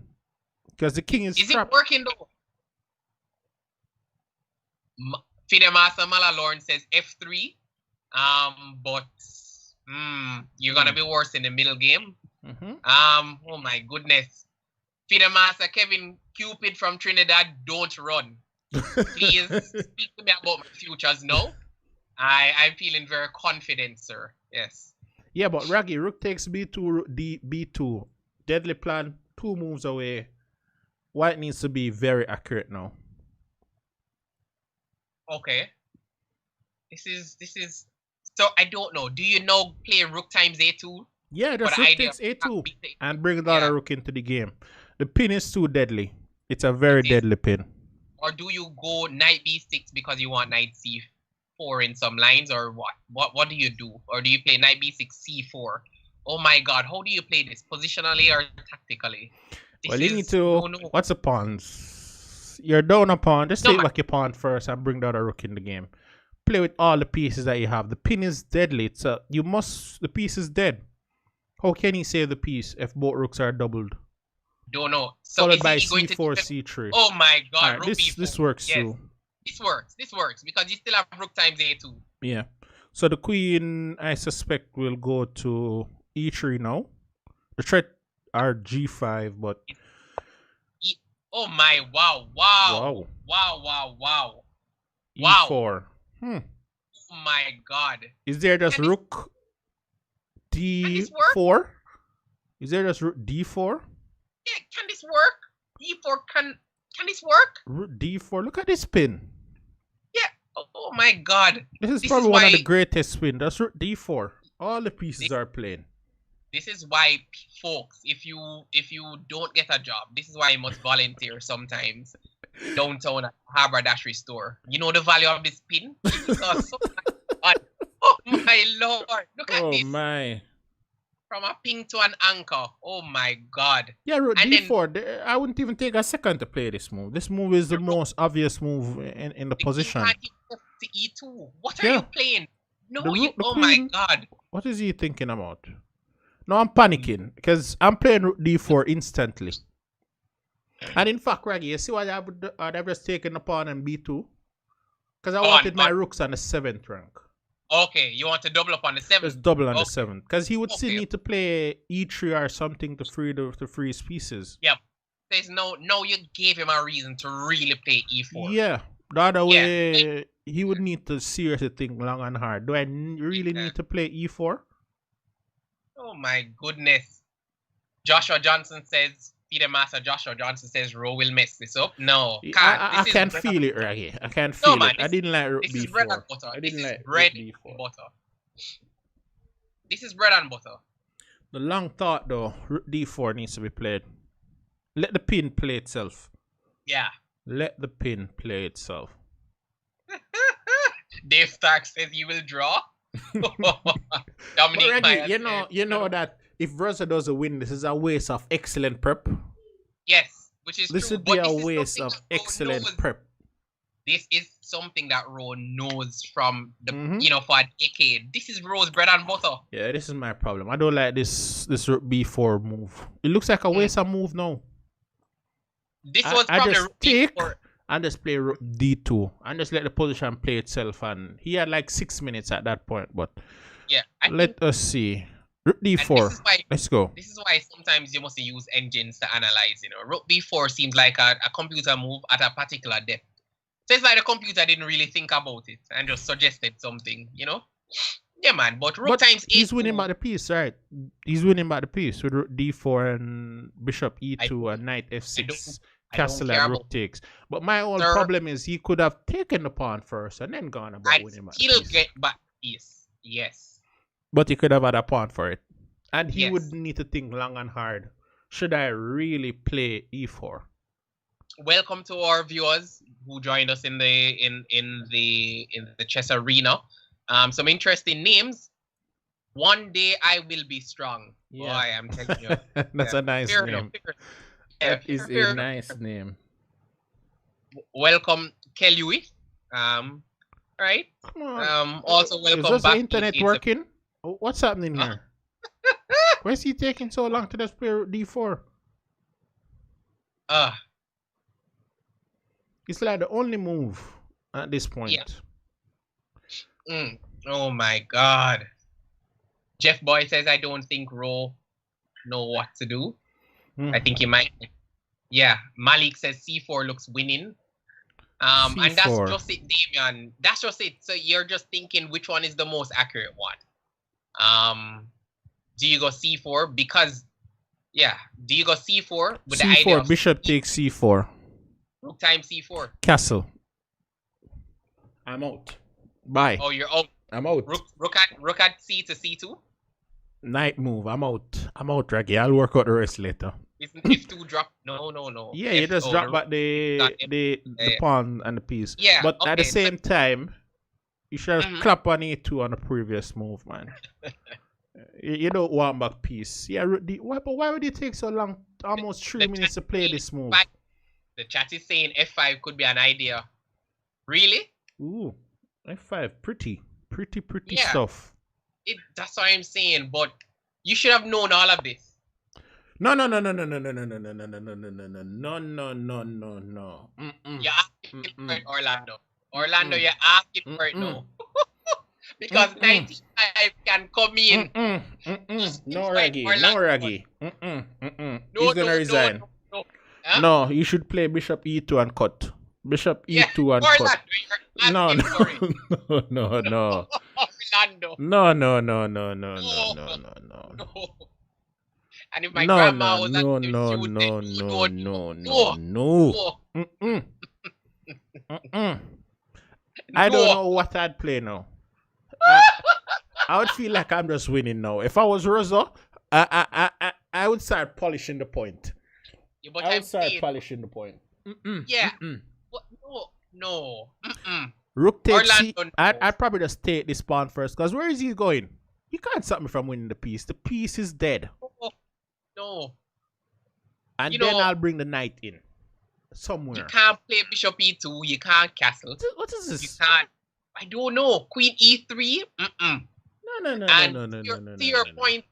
S2: Because the king is trapped.
S1: It working though? Fide Master Malalorn says f3. But you're gonna be worse in the middle game. Oh my goodness. Fide Master Kevin Cupid from Trinidad, don't run. Please speak to me about my futures now. I'm feeling very confident, sir. Yes.
S2: Yeah, but Raggy, rook takes b2, rook b2. Deadly plan, 2 moves away. White needs to be very accurate now.
S1: Okay. This is so I don't know. Do you know play rook times a2?
S2: Yeah, just rook takes a2 and bring the other rook into the game. The pin is too deadly. It's a very deadly pin.
S1: Or do you go knight b6 because you want knight c4 in some lines, or what? What do you do? Or do you play knight b6 c4? Oh my god, how do you play this? Positionally or tactically?
S2: Well, you need to... What's the pawns? You're down a pawn. Just take back your pawn first and bring the other rook in the game. Play with all the pieces that you have. The pin is deadly. The piece is dead. How can he save the piece if both rooks are doubled?
S1: Don't know. So
S2: followed by c4, c3.
S1: Oh my god,
S2: right, this works too.
S1: This works because you still have rook times a2.
S2: Yeah. So the queen, I suspect, will go to e3 now. The threat are g5, but...
S1: Oh my, wow.
S2: e4.
S1: Oh my god.
S2: Is there just rook d4? Is there just rook d4?
S1: Yeah, can this work? d4, can this work?
S2: Rook d4, look at this pin.
S1: Yeah, oh my god.
S2: This is probably one of the greatest spin. That's rook d4. All the pieces are playing.
S1: This is why, folks, if you don't get a job, this is why you must volunteer sometimes downtown at Haberdashery store. You know the value of this pin? Because oh my lord, look at this. Oh
S2: my.
S1: From a ping to an anchor. Oh my god.
S2: Yeah, rook d4. I wouldn't even take a second to play this move. This move is the most obvious move in the position.
S1: You can't get to e2. What are you playing? No, oh my god.
S2: What is he thinking about? No, I'm panicking because I'm playing rook d4 instantly. And in fact, Raggy, you see what I've just taken the pawn and b2? Because I wanted my rooks on the 7th rank.
S1: Okay, you want to double up on the 7th?
S2: Just double on the 7th. Because he would still need to play e3 or something to free his pieces.
S1: Yep. There's no, you gave him a reason to really play e4.
S2: Yeah. The other way, he would need to seriously think long and hard. Do I really need to play e4?
S1: Oh my goodness. Joshua Johnson says, Peter Master Joshua Johnson says Rowe will mess this up. No,
S2: I can't feel it, Raggy. I can't feel it. I didn't like rook b4.
S1: This is bread and butter.
S2: I didn't like
S1: bread and butter. This is bread and butter.
S2: The long thought though, rook d4 needs to be played. Let the pin play itself.
S1: Yeah.
S2: Let the pin play itself.
S1: Dave Stark says you will draw. Dominic
S2: Reggie,
S1: Myers.
S2: you know that if Rosa doesn't win, this is a waste of excellent prep.
S1: Yes, which is
S2: This
S1: true.
S2: would be
S1: But
S2: a
S1: this is
S2: waste
S1: something
S2: of
S1: that Rowe
S2: excellent
S1: knows.
S2: prep.
S1: This is something that Rowe knows from the
S2: Mhm.
S1: for a decade. This is Rowe's bread and butter.
S2: Yeah, this is my problem. I don't like this rook b4 move. It looks like a waste of move now.
S1: This was
S2: I
S1: probably
S2: just
S1: rook
S2: take
S1: b4.
S2: and just play rook d2 and just let the position play itself. And he had like 6 minutes at that point. But
S1: Yeah,
S2: let us see. Rook
S1: and
S2: d4. Let's go.
S1: This is why sometimes you must use engines to analyze. Rook b4 seems like a computer move at a particular depth. So it's like the computer didn't really think about it and just suggested something. Yeah, man. But rook times 8.
S2: He's winning by the piece, right? He's winning by the piece with rook d4 and bishop e2 and knight f6. Castle and rook takes. But my whole problem is he could have taken the pawn first and then gone about winning by the piece.
S1: Still get back piece. Yes.
S2: But he could have had a pawn for it. And he would need to think long and hard. Should I really play e4?
S1: Welcome to our viewers who joined us in the chess arena. Some interesting names. One day I will be strong. Yeah. Boy, I'm telling you.
S2: That's a nice name. That is a nice name.
S1: Welcome, Kelly. Right?
S2: Come on.
S1: Also welcome
S2: back. Is the internet working? What's happening here? Why is he taking so long to just play d4? It's like the only move at this point.
S1: Yeah. Oh my God. Jeff Boy says, I don't think Rowe know what to do. I think he might. Yeah. Malik says C4 looks winning. C4. And that's just it, Damian. That's just it. So you're just thinking which one is the most accurate one. Do you go C4? Because, do you go C4 with the idea of
S2: bishop takes C4.
S1: Rook times C4.
S2: Castle. I'm out. Bye.
S1: Oh, you're out.
S2: I'm out.
S1: Rook at C to C2.
S2: Knight move. I'm out. I'm out, Raggy. I'll work out the rest later.
S1: Isn't F2 drop? No.
S2: Yeah, you just drop back the pawn and the piece. Yeah. But at the same time, you should have clap on E2 on the previous move, man. You don't want back piece. Yeah. But why would it take so long? Almost 3 minutes to play this move.
S1: The chat is saying F5 could be an idea. Really?
S2: Ooh, F5, pretty stuff.
S1: That's what I'm saying. But you should have known all of this.
S2: No. You're
S1: asking for it, Orlando. Orlando, you're asking for it now. Because 95 can come in.
S2: No, Raggy. He's gonna resign. No, you should play Bishop E2 and cut. Bishop E2 and cut. No.
S1: Orlando.
S2: No.
S1: And if my grandma was
S2: no. I don't know what I'd play now. I would feel like I'm just winning now. If I was Rosa, I would start polishing the point.
S1: Yeah, but I would start
S2: polishing the point.
S1: Yeah. But no.
S2: Rook takes C. I'd probably just take this pawn first. Because where is he going? He can't stop me from winning the piece. The piece is dead.
S1: No.
S2: And then I'll bring the knight in. Somewhere.
S1: You can't play Bishop E2. You can't castle.
S2: What is this?
S1: You can't. I don't know. Queen E3?
S2: No.
S1: To your point,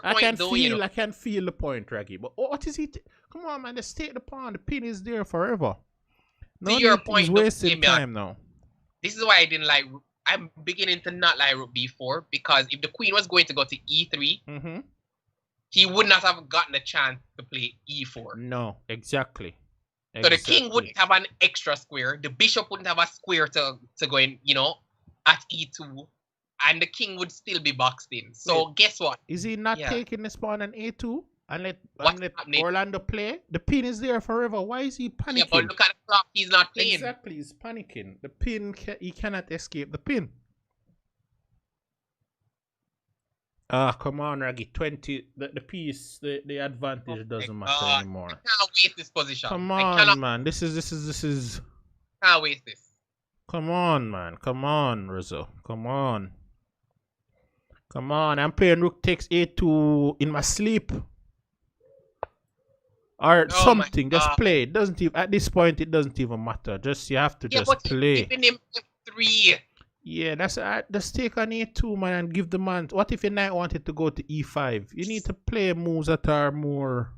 S2: I can feel the point, Raggy. But what is he? Come on, man. Just take the pawn. The pin is there forever.
S1: To your point,
S2: he's wasting time now.
S1: This is why I didn't like. I'm beginning to not like Rook B4 because if the queen was going to go to E3, he would not have gotten a chance to play E4.
S2: No, exactly.
S1: So the king wouldn't have an extra square. The bishop wouldn't have a square to go in, at E2. And the king would still be boxed in. So guess what?
S2: Is he not taking the pawn on A2 and let Orlando play? The pin is there forever. Why is he panicking?
S1: Yeah, but look at the clock. He's not playing.
S2: Exactly, he's panicking. The pin, he cannot escape the pin. Come on, Raggy. 20. The piece, the advantage doesn't matter anymore.
S1: I can't waste this position.
S2: Come on, man. This is.
S1: Can't waste this.
S2: Come on, man. Come on, Rizzo. Come on. Come on, I'm playing rook takes a2 in my sleep. Or something. Just play. It doesn't even at this point it doesn't even matter. Just you have to just play.
S1: Giving him f3.
S2: Yeah, that's just take on a2, man, and give the man. What if your knight wanted to go to e5? You need to play moves that are more.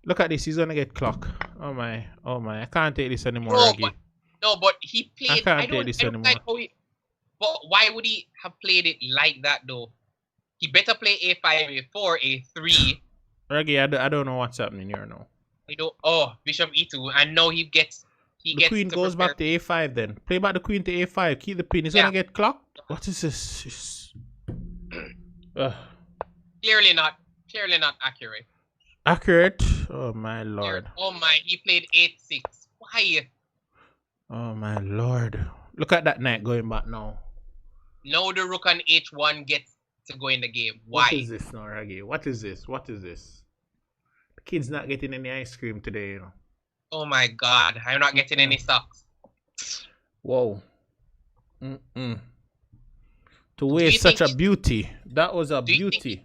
S2: Look at this. He's gonna get clock. Oh my. I can't take this anymore.
S1: But he played.
S2: I can't take this anymore.
S1: Like but why would he have played it like that though? He better play a5, a4, a3.
S2: Reggie, I don't know what's happening here now.
S1: Bishop e2, and now he gets.
S2: The queen goes back to a5 then. Play back the queen to a5. Keep the pin. He's gonna get clocked. What is this?
S1: Clearly not accurate.
S2: Accurate? Oh my lord.
S1: Oh my, he played 8-6. Why?
S2: Oh my lord. Look at that knight going back now.
S1: Now the rook on h1 gets to go in the game. Why?
S2: What is this now, Raggy? What is this? The kid's not getting any ice cream today, you know.
S1: Oh my god, I'm not getting any socks.
S2: Whoa. To waste such a beauty. That was a beauty.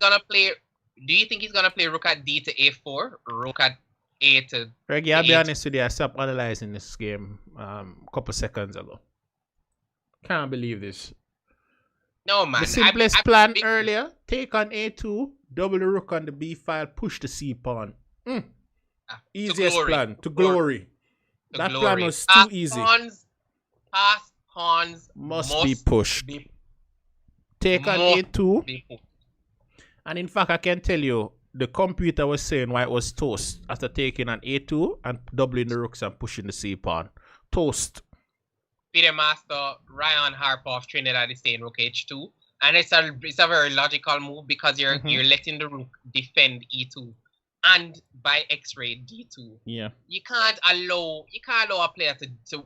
S1: Do you think he's gonna play rook at d to a4? Rook at a to
S2: Reggie, I'll be honest with you, I stopped analyzing this game a couple seconds ago. Can't believe this.
S1: No man.
S2: The simplest plan earlier, take on a2, double the rook on the b file, push the c pawn. Easiest plan to glory. That plan was too easy.
S1: Past pawns
S2: must be pushed. Take on a2. And in fact, I can tell you, the computer was saying why it was toast after taking an a2 and doubling the rooks and pushing the c pawn. Toast.
S1: Peter Master, Ryan Harpoff, Trinidad is saying rook h2. And it's a very logical move because you're letting the rook defend e2. And by X-ray D2.
S2: Yeah.
S1: You can't allow a player to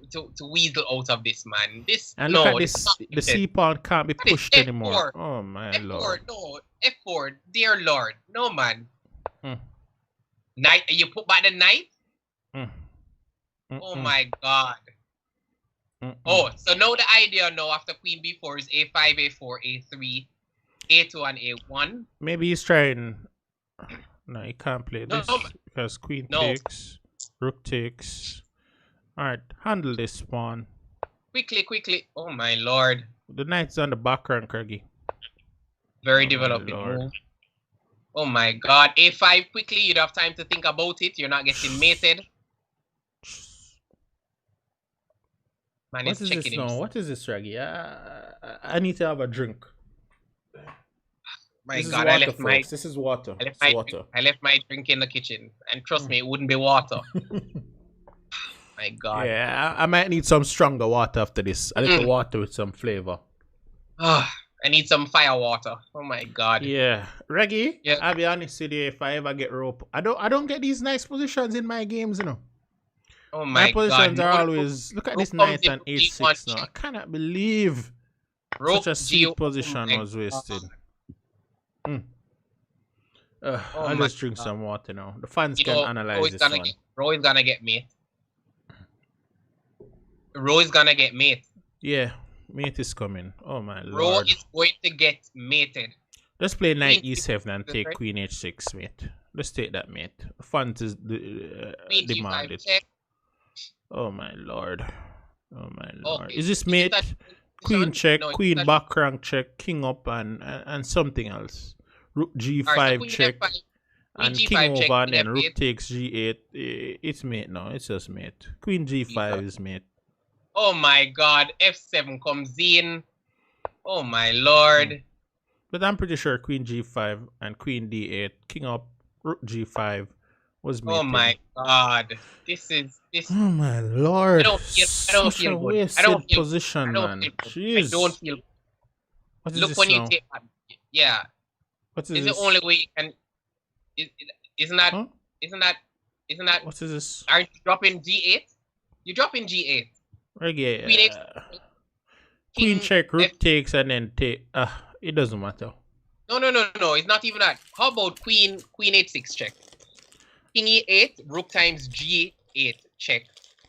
S1: weasel out of this, man.
S2: Look at this. The C pawn can't be pushed anymore. Oh my
S1: F4,
S2: lord.
S1: No, F4, dear lord. No man. Knight, you put back the knight? Oh my god. Oh, so now the idea now after Queen B4 is A5, A4, A3, A2 and A1.
S2: Maybe he's trying. No, he can't play this because queen takes, rook takes. Alright, handle this pawn.
S1: Quickly. Oh my lord.
S2: The knight's on the background, Kirgy.
S1: Very developing. Oh my god. A5 quickly, you'd have time to think about it. You're not getting mated. Man,
S2: what is this now? What is this, Raggy? I need to have a drink.
S1: My god, I left my...
S2: This is water.
S1: I left my drink in the kitchen. And trust me, it wouldn't be water. My god.
S2: Yeah, I might need some stronger water after this. A little water with some flavor.
S1: I need some fire water. Oh my god.
S2: Yeah. Reggie, I'll be honest with you, if I ever get rope, I don't get these nice positions in my games, you know.
S1: Oh my
S2: positions are always... Look at this knight and h6 now. I cannot believe such a sweet position was wasted. I'll just drink some water now. The fans can analyze this one.
S1: Rowe is gonna get mate. Rowe is gonna get mate.
S2: Yeah, mate is coming. Oh my lord.
S1: Rowe is going to get mated.
S2: Let's play knight e7 and take queen h6, mate. Let's take that, mate. The fans is demanded. Oh my lord. Oh my lord. Is this mate? Queen check, queen back rank check, king up, and something else. Rook g5 check, and king over, and then rook takes g8. It's mate now. It's just mate. Queen g5 is mate.
S1: Oh my god. f7 comes in. Oh my lord.
S2: But I'm pretty sure queen g5 and queen d8, king up, rook g5 was mate.
S1: Oh my god. This.
S2: Oh my lord.
S1: I don't feel good. I don't feel
S2: position, man. Jeez.
S1: I don't feel.
S2: What is
S1: Look
S2: this
S1: when
S2: now?
S1: you take. Yeah.
S2: What is
S1: this?
S2: This?
S1: The only way you can. Isn't that?
S2: What is this?
S1: Aren't you dropping g8? You're dropping g8.
S2: Reggae. Queen check, rook takes, and then take. It doesn't matter.
S1: No. It's not even that. How about queen h6 check? King e8, rook times g8 check.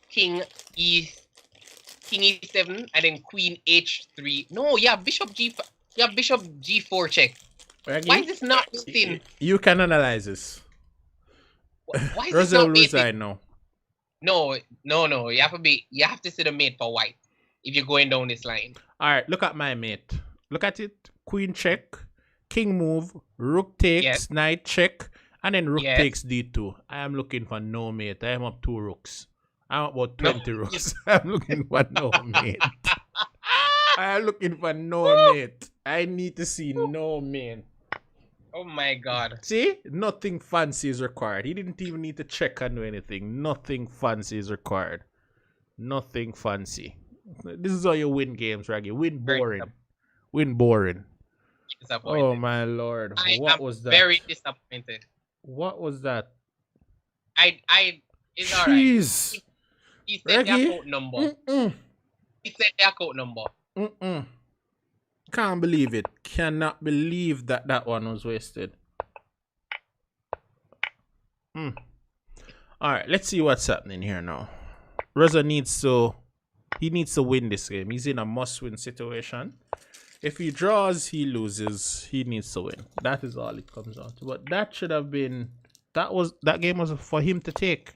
S1: King e7, and then queen h3. No, yeah, bishop g5. You have bishop g4 check.
S2: Raggy,
S1: Why is this not mating?
S2: you can analyze this.
S1: Why is this
S2: Roselle
S1: not mating?
S2: resign now.
S1: No. You have to see the mate for white if you're going down this line.
S2: Alright, look at my mate. Look at it. Queen check, king move, rook takes, knight check, and then rook takes d2. I am looking for no mate. I am up 2 rooks. I'm up about 20 rooks. I'm looking for no mate. I am looking for no mate. I need to see no mate.
S1: Oh my god.
S2: See? Nothing fancy is required. He didn't even need to check and do anything. Nothing fancy is required. Nothing fancy. This is how you win games, Raggy. Win boring. Win boring. Oh my lord. What was that?
S1: Very disappointed.
S2: What was that?
S1: It's alright.
S2: Jeez.
S1: He said their account number. He said their account number.
S2: Can't believe it. Cannot believe that that one was wasted. Alright, let's see what's happening here now. Rosa needs to win this game. He's in a must-win situation. If he draws, he loses. He needs to win. That is all it comes down to. But that should have been that game was for him to take.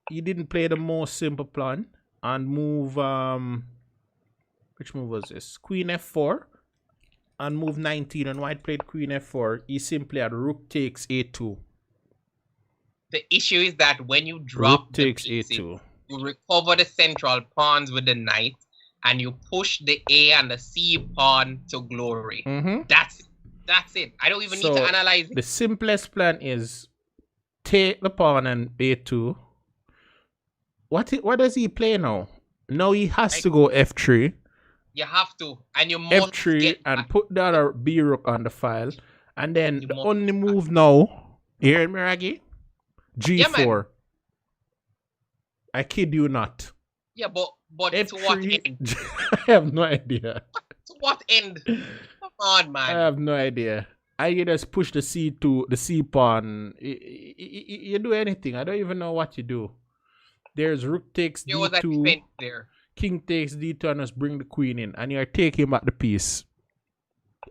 S2: He didn't play the most simple plan and move which move was this? Queen f4 and move 19, and white played queen f4. He simply had rook takes a2.
S1: The issue is that when you drop
S2: rook takes a2,
S1: you recover the central pawns with the knight, and you push the A and the C pawn to glory. That's it. I don't even need to analyze it.
S2: The simplest plan is take the pawn and a2. What does he play now? Now he has to go f3.
S1: You have to, and you must
S2: f3 and put the other b rook on the file, and then the only move now. You hear me, Raggy? g4. I kid you not.
S1: Yeah, but
S2: F3,
S1: to what end?
S2: I have no idea.
S1: To what end? Come on, man.
S2: I have no idea. I just push the C2, the C pawn. You do anything. I don't even know what you do. There's rook takes d2, king takes d2, and just bring the queen in, and you're taking back the piece.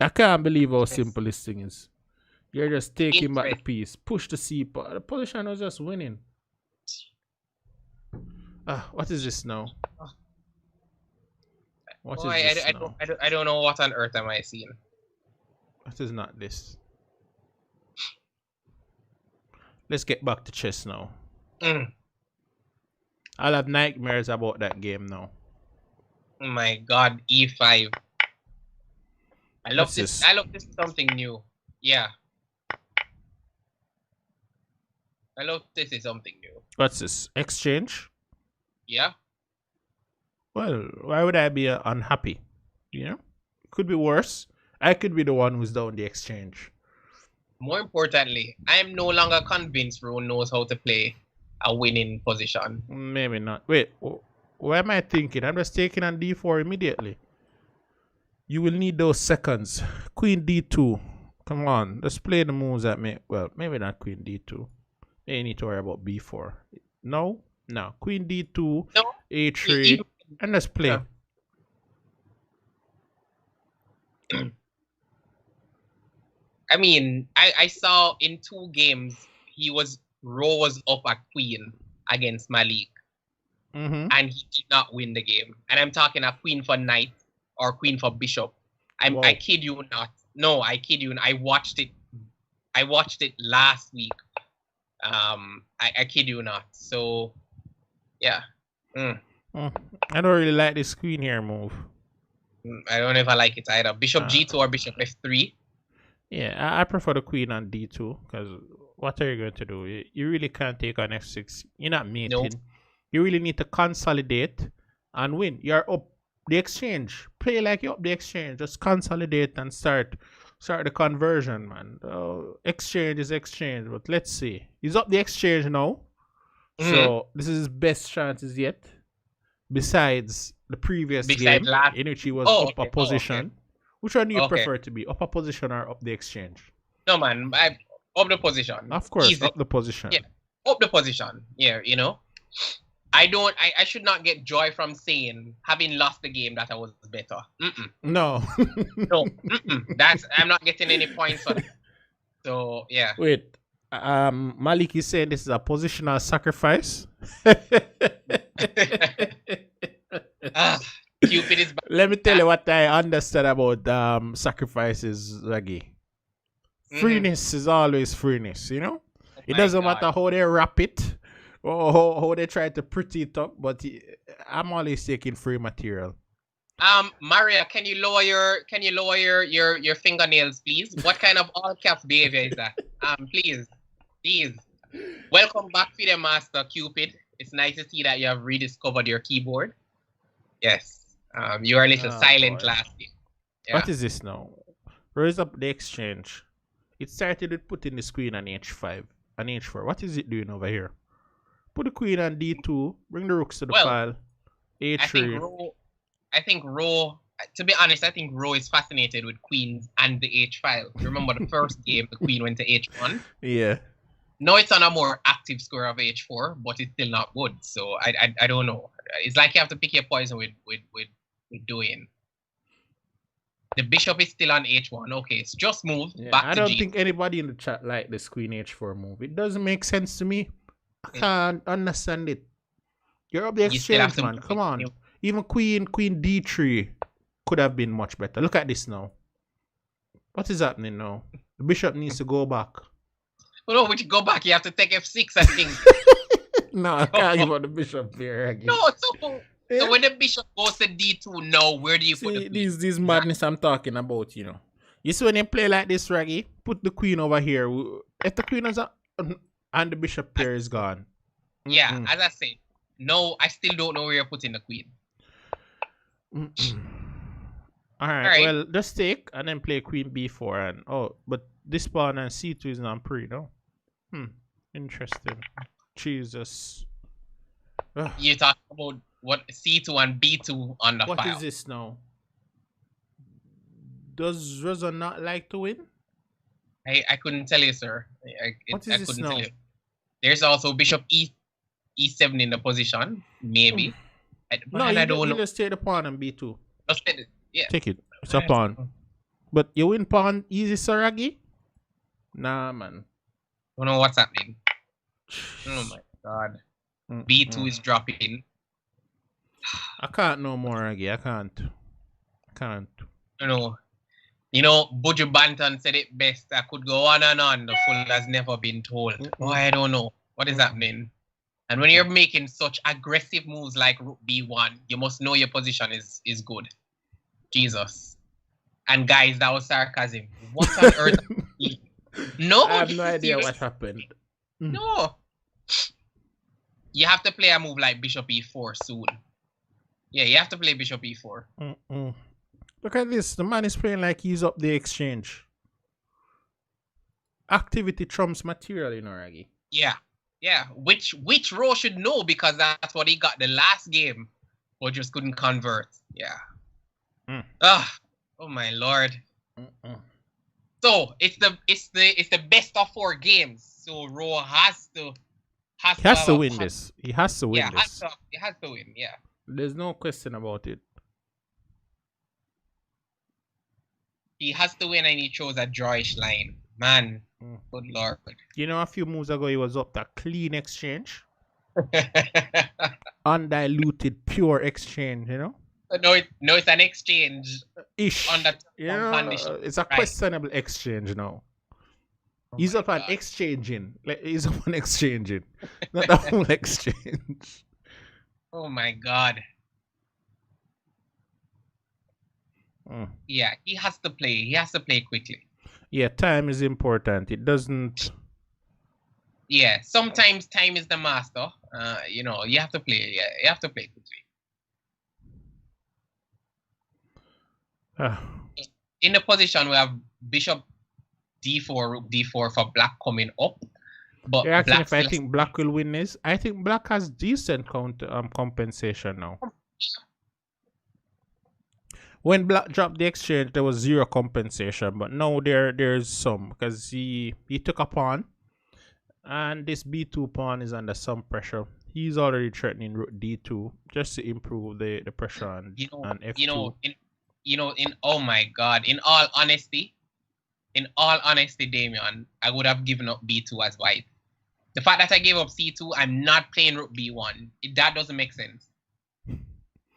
S2: I can't believe how simple this thing is. You're just taking back the piece. Push the C pawn. The position was just winning. What is this now? What is this now?
S1: I don't know what on earth am I seeing.
S2: What is not this? Let's get back to chess now. I'll have nightmares about that game now.
S1: Oh my god, e5. I love this. I love this something new. Yeah. I love this is something new.
S2: What's this? Exchange?
S1: Yeah.
S2: Well, why would I be unhappy? You know? Could be worse. I could be the one who's down the exchange.
S1: More importantly, I am no longer convinced Rowe knows how to play a winning position.
S2: Maybe not. Wait, what am I thinking? I'm just taking on d4 immediately. You will need those seconds. Queen d2. Come on, let's play the moves that make. Well, maybe not queen d2. You need to worry about b4. No. Queen d2, no. a3, and let's play.
S1: Yeah. I mean, I saw in 2 games Rowe was up at queen against Malik, and he did not win the game. And I'm talking a queen for knight or queen for bishop. I kid you not. No, I kid you. I watched it. I watched it last week. I kid you not. So, yeah.
S2: I don't really like this queen here move.
S1: I don't know if I like it either. Bishop g2 or bishop f3.
S2: Yeah, I prefer the queen on d2 because what are you going to do? You really can't take on f6. You're not mating. Nope. You really need to consolidate and win. You're up the exchange. Play like you're up the exchange. Just consolidate and start the conversion, man. Exchange is exchange, but let's see. He's up the exchange now. So this is his best chances yet. Besides the previous game in which he was up a position. Which one do you prefer to be? Up a position or up the exchange?
S1: No, man. Up the position.
S2: Of course, easy. Up the position.
S1: Yeah, up the position. Yeah, you know. I should not get joy from saying, having lost the game, that I was better.
S2: No.
S1: No. I'm not getting any points for that. So, yeah.
S2: Wait. Malik is saying this is a positional sacrifice.
S1: Cupid is back.
S2: Let me tell you what I understand about sacrifices, Raggy. Freeness is always freeness, you know? It doesn't matter how they wrap it or how they try to pretty it up, but I'm always taking free material.
S1: Maria, can you lower your fingernails, please? What kind of all caps behavior is that? Please. Welcome back, FIDE Master Cupid. It's nice to see that you have rediscovered your keyboard. Yes. You are a little silent last game. Yeah.
S2: What is this now? Raise up the exchange. It started with putting the queen on h5 and h4. What is it doing over here? Put the queen on d2. Bring the rooks to the file. h3.
S1: I think Rowe, to be honest, I think Rowe is fascinated with queens and the h file. Remember the first game, the queen went to h1.
S2: Yeah.
S1: Now it's on a more active square of h4, but it's still not good. So I don't know. It's like you have to pick your poison with Duane. The bishop is still on h1. Okay, it's just move back to
S2: I don't think anybody in the chat like this queen h4 move. It doesn't make sense to me. I can't understand it. You're up the exchange, man. Come on. Even queen d3 could have been much better. Look at this now. What is happening now? The bishop needs to go back.
S1: No, when you go back, you have to take f6, I think.
S2: No, I can't give out the bishop there again.
S1: No, so when the bishop goes to d2 now, where do you put the queen?
S2: These madness I'm talking about, you know. You see when you play like this, Raggy, put the queen over here. If the queen is up and the bishop pair is gone.
S1: Yeah, as I said, no, I still don't know where you're putting the queen.
S2: All right, well, just take and then play queen b4 and but this pawn and c2 is not pre, no? Interesting. Jesus.
S1: You talk about what c2 and b2 on the file.
S2: What is this now? Does Rosa not like to win?
S1: I couldn't tell you, sir.
S2: What is this now?
S1: There's also bishop e7 in the position, maybe.
S2: I don't know. Just take the pawn and b2.
S1: Just take it. Yeah.
S2: Take it. It's a pawn. But you win pawn easy, Saragi? Nah, man.
S1: Don't know what's happening. Oh my god. B2 is dropping.
S2: I can't no more, Raggy. I can't.
S1: You know, Buju Banton said it best. I could go on and on. The fool has never been told. Oh, I don't know. What is happening? And when you're making such aggressive moves like rook b1, you must know your position is good. Jesus. And guys, that was sarcasm. What on earth? No,
S2: I have no idea what happened.
S1: No. You have to play a move like bishop e4 soon. Yeah, you have to play bishop e4.
S2: Look at this. The man is playing like he's up the exchange. Activity trumps material, you know, Raggy.
S1: Yeah. Yeah. Which Rowe should know because that's what he got the last game, but just couldn't convert. Yeah. Oh my lord. So it's the best of 4 games. So Rowe has to
S2: win this. He has to win this.
S1: He has to win. Yeah.
S2: There's no question about it.
S1: He has to win, and he chose a drawish line. Man, good lord.
S2: You know, a few moves ago, he was up that clean exchange. Undiluted, pure exchange, you know?
S1: No, it's an exchange.
S2: Ish.
S1: On that
S2: condition. It's a questionable exchange now. He's up on exchanging. Like, he's up on exchanging. Not a whole exchange.
S1: Oh my god. Yeah, he has to play. He has to play quickly.
S2: Yeah, time is important. It doesn't.
S1: Yeah, sometimes time is the master. You know, you have to play. Yeah, you have to play quickly. In the position we have bishop d4, rook d4 for black coming up. But
S2: you're asking if I think black will win this? I think black has decent compensation now. When black dropped the exchange, there was 0 compensation, but now there's some because he took a pawn, and this b2 pawn is under some pressure. he's already threatening rook d2 just to improve the pressure on f2.
S1: In oh my god, in all honesty, Damien, I would have given up b2 as white. The fact that I gave up c2, I'm not playing rook b1. That doesn't make sense. It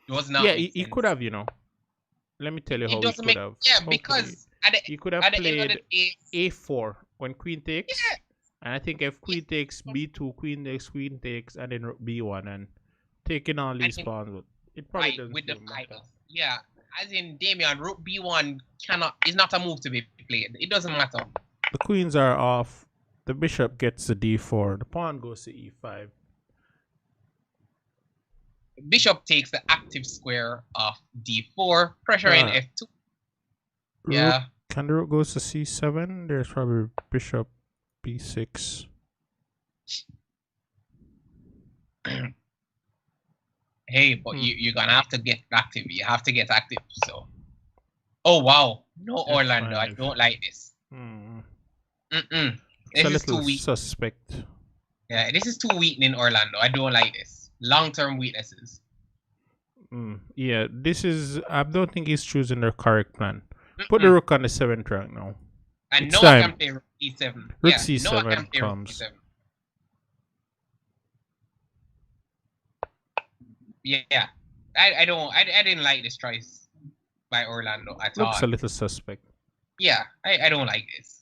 S1: was not.
S2: Yeah, he could have, Let me tell you how he could have.
S1: Yeah, because
S2: he could have played a4 when queen takes. Yeah. And I think if queen takes b2, queen takes, and then rook b1, and taking all these pawns, it probably doesn't with the matter.
S1: Yeah, as in Damien, rook b1 is not a move to be played. It doesn't matter.
S2: The queens are off. The bishop gets to d4. The pawn goes to e5.
S1: Bishop takes the active square of d4, pressure in f2. Yeah.
S2: Can the rook goes to c7? There's probably bishop b6.
S1: Hey, but you're gonna have to get active. You have to get active. So, oh wow, no Orlando. I don't like this. This is too weak.
S2: Suspect.
S1: Yeah, this is too weakening Orlando. I don't like this. Long-term weaknesses.
S2: Yeah, this is. I don't think he's choosing the correct plan. Put the rook on the 7th rank now.
S1: And no one can play rook e7.
S2: Rook c7 comes.
S1: Yeah, I didn't like this choice by Orlando at all.
S2: Looks a little suspect.
S1: Yeah, I don't like this.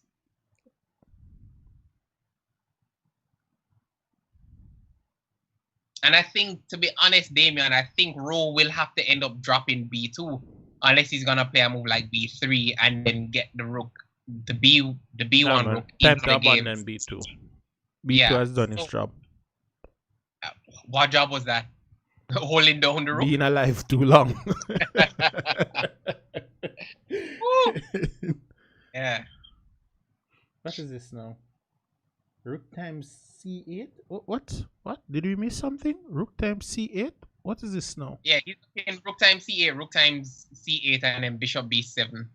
S1: And I think, to be honest, Damien, I think Rowe will have to end up dropping b2 unless he's gonna play a move like b3 and then get the rook, the b1 rook into the game.
S2: And then b2. b2 has done its job.
S1: What job was that? Holding down the rook?
S2: Being alive too long.
S1: Yeah.
S2: What is this now? Rook times c8? What? Did we miss something? Rook times c8? What is this now?
S1: Yeah, he's playing rook times c8, and then bishop b7.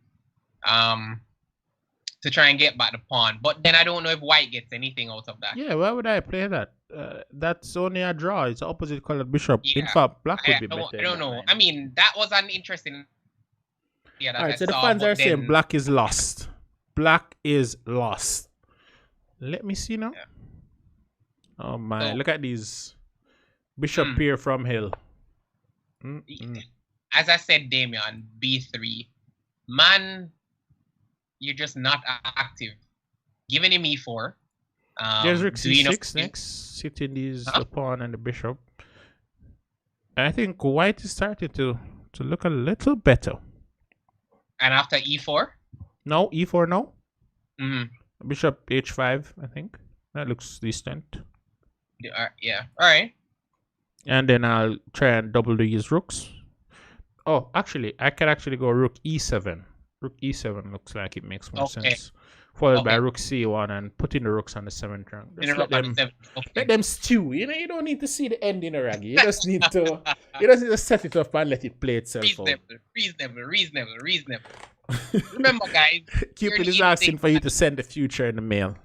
S1: To try and get back the pawn. But then I don't know if white gets anything out of that.
S2: Yeah, why would I play that? That's only a draw. It's opposite colored bishop. Yeah. In fact, black would be better.
S1: I don't know. I mean, that was an interesting... Yeah,
S2: alright, so the fans are saying black is lost. Black is lost. Let me see now. Yeah. Oh my, look at these. Bishop pair from hill.
S1: As I said, Damien, b3. Man, you're just not active. Giving him e4.
S2: There's rook c6 next. Sitting these the pawn and the bishop. I think white is starting to look a little better.
S1: And after e4?
S2: No, e4 no. Bishop h5, I think. That looks decent.
S1: Yeah. Alright.
S2: And then I'll try and double these rooks. Oh, actually, I can actually go rook e7. Rook e7 looks like it makes more sense. Followed by rook c1 and putting the rooks on the 7th rank. Let them stew. You don't need to see the end in a raggy. You just need to set it up and let it play itself
S1: Reasonable. Remember, guys.
S2: Cupid is asking for you to send the future in the mail.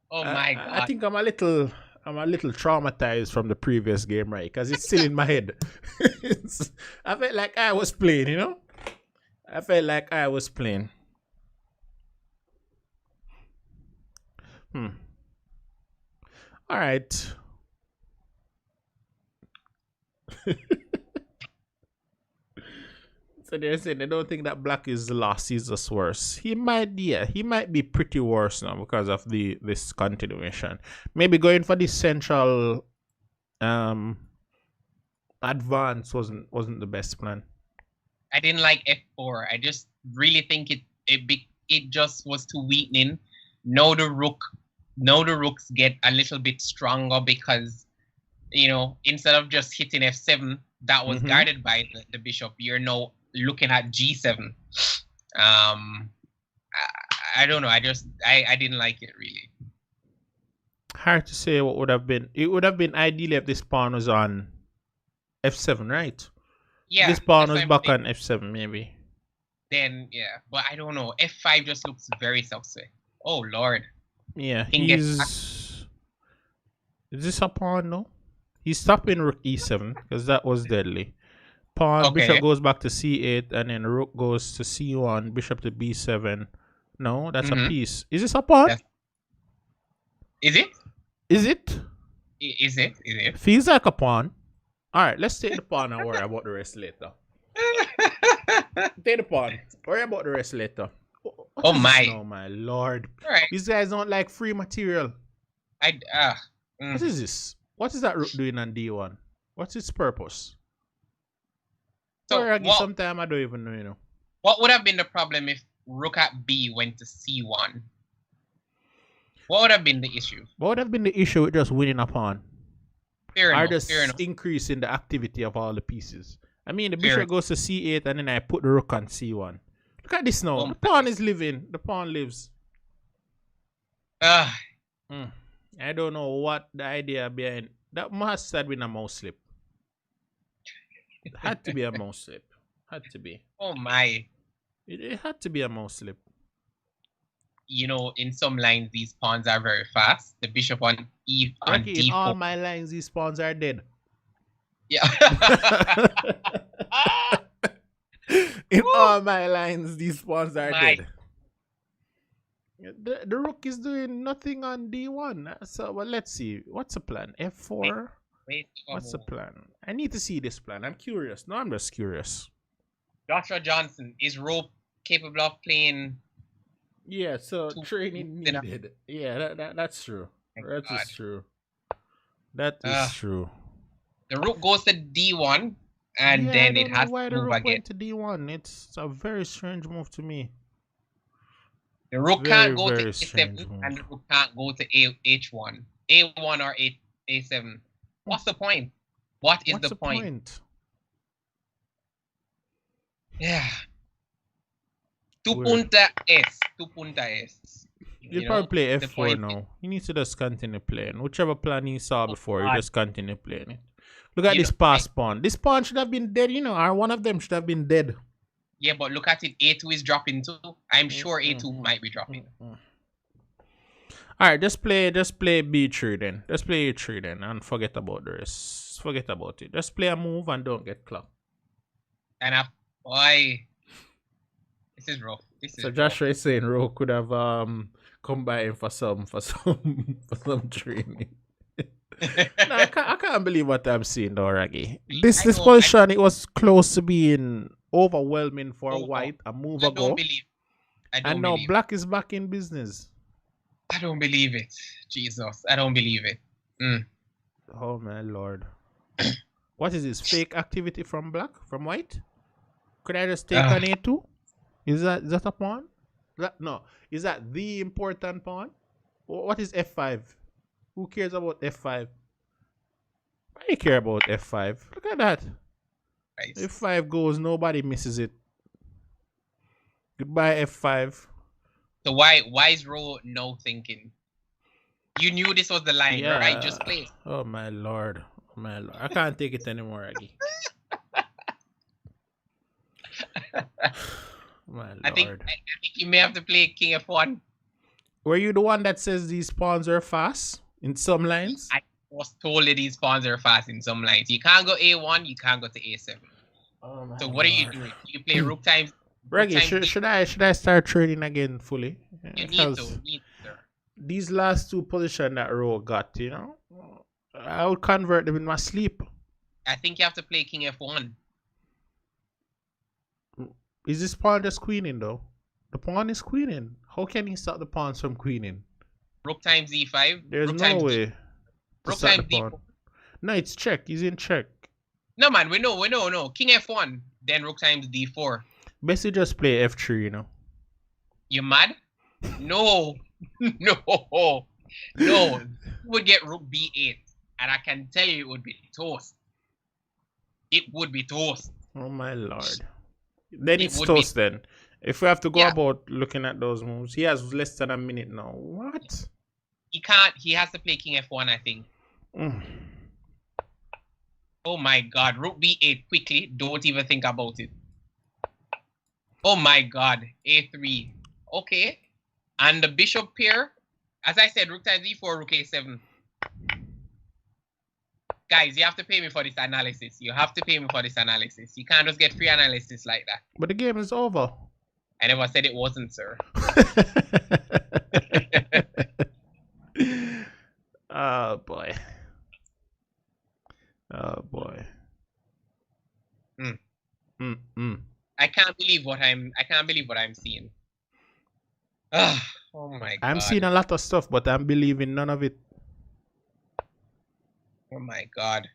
S1: Oh my god.
S2: I think I'm a little traumatized from the previous game, right? Because it's still in my head. I felt like I was playing, I felt like I was playing. All right. So they're saying they don't think that black is lost. He's just worse. He might be pretty worse now because of this continuation. Maybe going for the central advance wasn't the best plan.
S1: I didn't like f4. I just really think it just was too weakening. Now the rooks get a little bit stronger because instead of just hitting f7 that was guarded by the bishop, you're now looking at g7. I don't know. I didn't like it really.
S2: Hard to say what would have been. It would have been ideally if this pawn was on f7, right?
S1: Yeah.
S2: This pawn was back on f7, maybe.
S1: Then yeah, but I don't know. f5 just looks very suspect. Oh lord.
S2: Yeah, is this a pawn? No. He's stopping rook e7 because that was deadly. Pawn, bishop
S1: Okay.
S2: goes back to c8, and then rook goes to c1, bishop to b7. No, that's a piece. Is this a pawn?
S1: Is it?
S2: Is it?
S1: Is it? Is it?
S2: Feels like a pawn. All right, let's take the pawn and worry about the rest later. Take the pawn. Worry about the rest later. What
S1: Oh my!
S2: Oh my lord!
S1: Right.
S2: These guys don't like free material. What is this? What is that rook doing on d1? What's its purpose?
S1: So
S2: sometime I don't even know. You know.
S1: What would have been the problem if rook at b went to c1? What would have been the issue?
S2: What would have been the issue with just winning a pawn?
S1: Fair enough.
S2: Just
S1: fair enough.
S2: increasing the activity of all the pieces. I mean, the bishop goes to c8, and then I put the rook on c1. Look at this now. The pawn is living. The pawn lives. I don't know what the idea behind that. Must have been a mouse slip. It had to be a mouse slip. Had to be.
S1: Oh my!
S2: It had to be a mouse slip.
S1: You know, in some lines, these pawns are very fast. The bishop on e on d4.
S2: In all my lines, these pawns are dead.
S1: Yeah.
S2: In all my lines, these pawns are dead. The rook is doing nothing on d1. So, well, let's see. What's the plan? f4? What's the plan? I need to see this plan. I'm curious. No, I'm just curious.
S1: Joshua Johnson, is Rowe capable of playing?
S2: Yeah, so training needed. Yeah, that's true. That is true. That is true.
S1: The rook goes to d1, and then it has
S2: why
S1: to
S2: the
S1: move
S2: rook
S1: again.
S2: went to d1. It's a very strange move to me.
S1: The rook can't go to a7, and the rook can't go to h1, a1 or a7. What's the point? What's the point? Yeah. Tu punta es.
S2: You probably play f4 now. He needs to just continue playing. Whichever plan he saw before, you just continue playing it. Look at this pass pawn. This pawn should have been dead, you know, or one of them should have been dead.
S1: Yeah, but look at it. A2 is dropping too. I'm sure A2 might be dropping.
S2: Alright, just play B3 then. Just play A3 then and forget about the rest. Forget about it. Just play a move and don't get clocked.
S1: And why? This is rough.
S2: So Joshua is saying Rowe could have come by him for some training. No, I can't believe what I'm seeing though, Raggy. This position, it was close to being overwhelming for white a move ago. And now black is back in business.
S1: I don't believe it. Jesus, I don't believe it.
S2: Oh my lord. What is this? Fake activity from black? From white? Could I just take an A2? Is that a pawn? Is that the important pawn? What is F5? Who cares about F5? I care about F5. Look at that. Nice. F5 goes, nobody misses it. Goodbye, F5.
S1: So why is Rowe no thinking? You knew this was the line, right? Just play.
S2: Oh my lord. Oh my lord. I can't take it anymore, Aggie. My lord.
S1: I think you may have to play King F1.
S2: Were you the one that says these pawns are fast in some lines?
S1: I was told that these pawns are fast in some lines. You can't go A1, you can't go to A7. Oh so what are you doing? You play rook times.
S2: Reggie, should I start trading again fully?
S1: You need to.
S2: These last two positions that Rowe got, you know, I would convert them in my sleep.
S1: I think you have to play King F1.
S2: Is this pawn just queening though? The pawn is queening. How can he stop the pawns from queening?
S1: Rook times E5.
S2: There's no way.
S1: Rook times D4.
S2: No, it's check. He's in check.
S1: No man, we know. King F1, then rook times D4.
S2: Best you just play F3, you know.
S1: You mad? No. No. You would get rook B8. And I can tell you it would be toast. It would be toast.
S2: Oh my lord. Then it's toast then. If we have to go about looking at those moves, he has less than a minute now. What?
S1: He can't. He has to play King F1, I think. Oh my god. Rook B8 quickly. Don't even think about it. Oh my god. A3. Okay. And the bishop pair. As I said, rook times E4, rook A7. Guys, you have to pay me for this analysis. You have to pay me for this analysis. You can't just get free analysis like that.
S2: But the game is over.
S1: I never said it wasn't, sir.
S2: Oh boy. Oh boy.
S1: I can't believe what I'm seeing. Oh my god.
S2: I'm seeing a lot of stuff, but I'm believing none of it.
S1: Oh my god.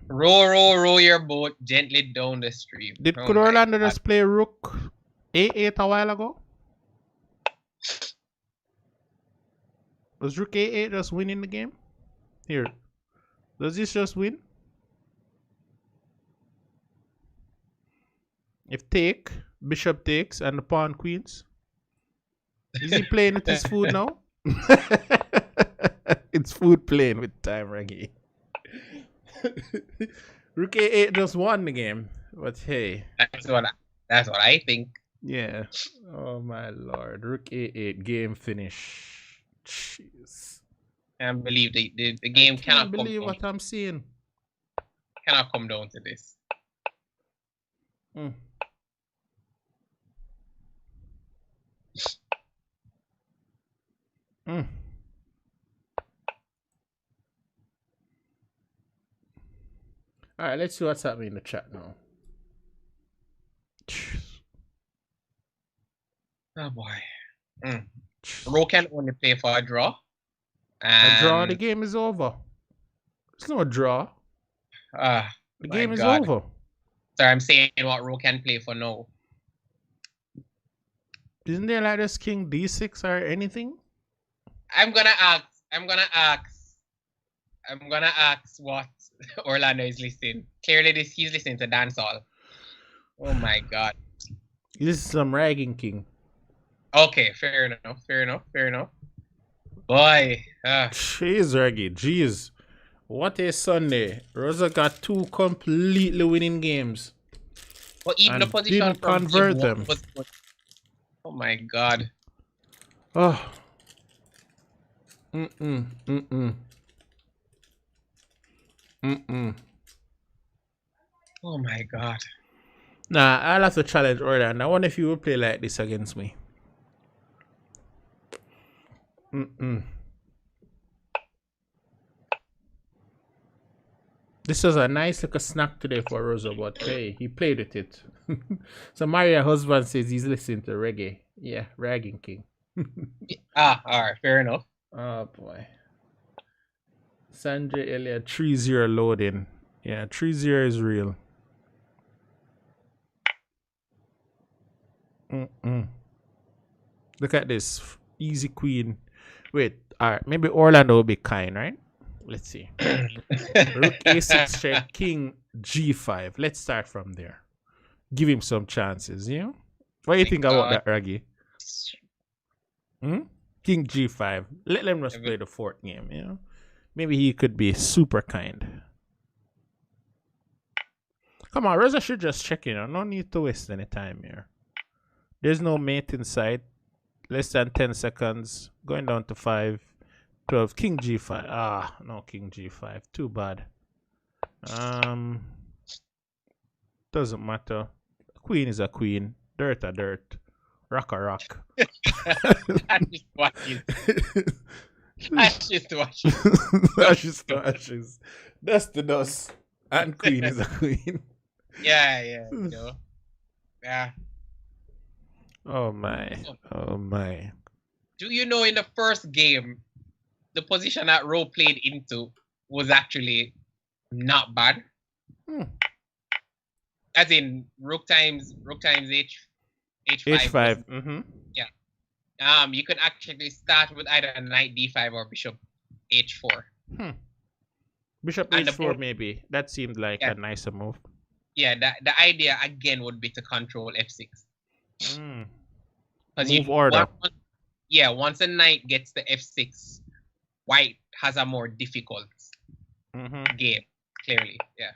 S1: Row your boat gently down the stream.
S2: Could Orlando just play Rook A8 a while ago? Was Rook A8 just winning the game? Here. Does this just win? If take, Bishop takes, and the pawn queens. Is he playing with his food now? It's food playing with time, Reggie. Rook A8 just won the game, but hey.
S1: That's what I think.
S2: Yeah. Oh my lord. Rook A8 game finish. Jeez.
S1: I can't believe the game cannot come
S2: believe what I'm seeing.
S1: Cannot come down to this.
S2: Alright, let's see what's happening in the chat now.
S1: Oh boy. Rowe can only play for a draw.
S2: A draw, the game is over. It's no draw. The game is over.
S1: So I'm saying what Rowe can play for now.
S2: Isn't there like this King D6 or anything?
S1: I'm gonna ask what Orlando is listening. Clearly he's listening to dancehall. Oh my god.
S2: This is some ragging king.
S1: Okay, fair enough. Boy.
S2: Jeez, Reggie. Jeez. What a Sunday. Rosa got 2 completely winning games.
S1: But even the position
S2: didn't convert them.
S1: Was good. Oh my god.
S2: Oh.
S1: Oh my god.
S2: Nah, I'll have to challenge Orlando. I wonder if you will play like this against me. This was a nice little snack today for Rosa, but hey, he played with it. So Maria husband says he's listening to reggae. Yeah, ragging king.
S1: Alright, fair enough.
S2: Oh boy. Sandra Elliott 3-0 loading. Yeah, 3-0 is real. Look at this. Easy queen. Wait, alright, maybe Orlando will be kind, right? Let's see. Rook A6 check, King G5. Let's start from there. Give him some chances, you know? What do you think about that, Raggy? King G5. Let them just play the 4th game, you know? Maybe he could be super kind. Come on, Rosa should just check in. No need to waste any time here. There's no mate in sight. Less than 10 seconds. Going down to 5. 12. King G5. No King G5. Too bad. Doesn't matter. Queen is a queen. Dirt a dirt. Rock a rock.
S1: Ashes to ashes. Ashes to ashes.
S2: Ashes to ashes. Dust to dust. And queen is a queen.
S1: Yeah. You know. Yeah.
S2: Oh my. Oh my.
S1: Do you know in the first game, the position that Rowe played into was actually not bad? As in Rook times H5.
S2: H5.
S1: Yeah. You could actually start with either Knight D5 or Bishop H4.
S2: Bishop H4 maybe. That seemed like a nicer move.
S1: Yeah, the idea again would be to control F6.
S2: Move order.
S1: Once a knight gets to F6, white has a more difficult game, clearly. Yeah.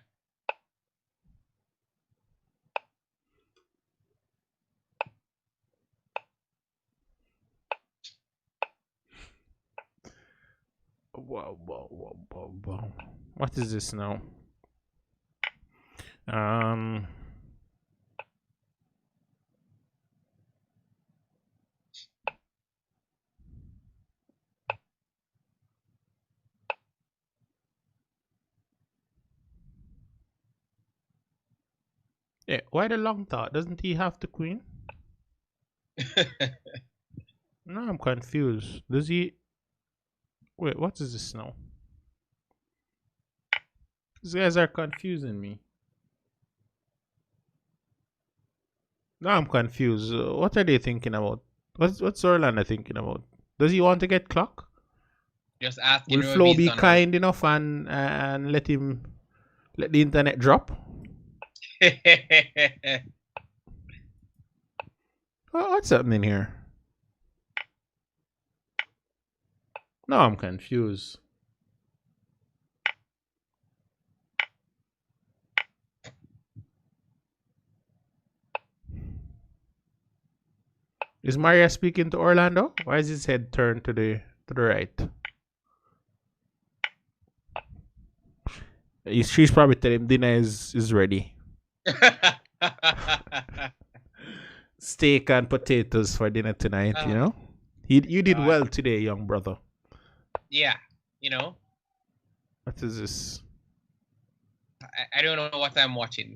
S1: Wow.
S2: What is this now? Yeah, why the long thought? Doesn't he have the queen? No, I'm confused. Does he? Wait, what is this now? These guys are confusing me. Now I'm confused. What are they thinking about? What's Orlando thinking about? Does he want to get clock?
S1: Just asking.
S2: Will Flo be kind enough and let the internet drop? What's happening here? No, I'm confused. Is Maria speaking to Orlando? Why is his head turned to the right? She's probably telling him dinner is ready. Steak and potatoes for dinner tonight, you know? You did well today, young brother.
S1: Yeah, you know.
S2: What is this?
S1: I don't know what I'm watching.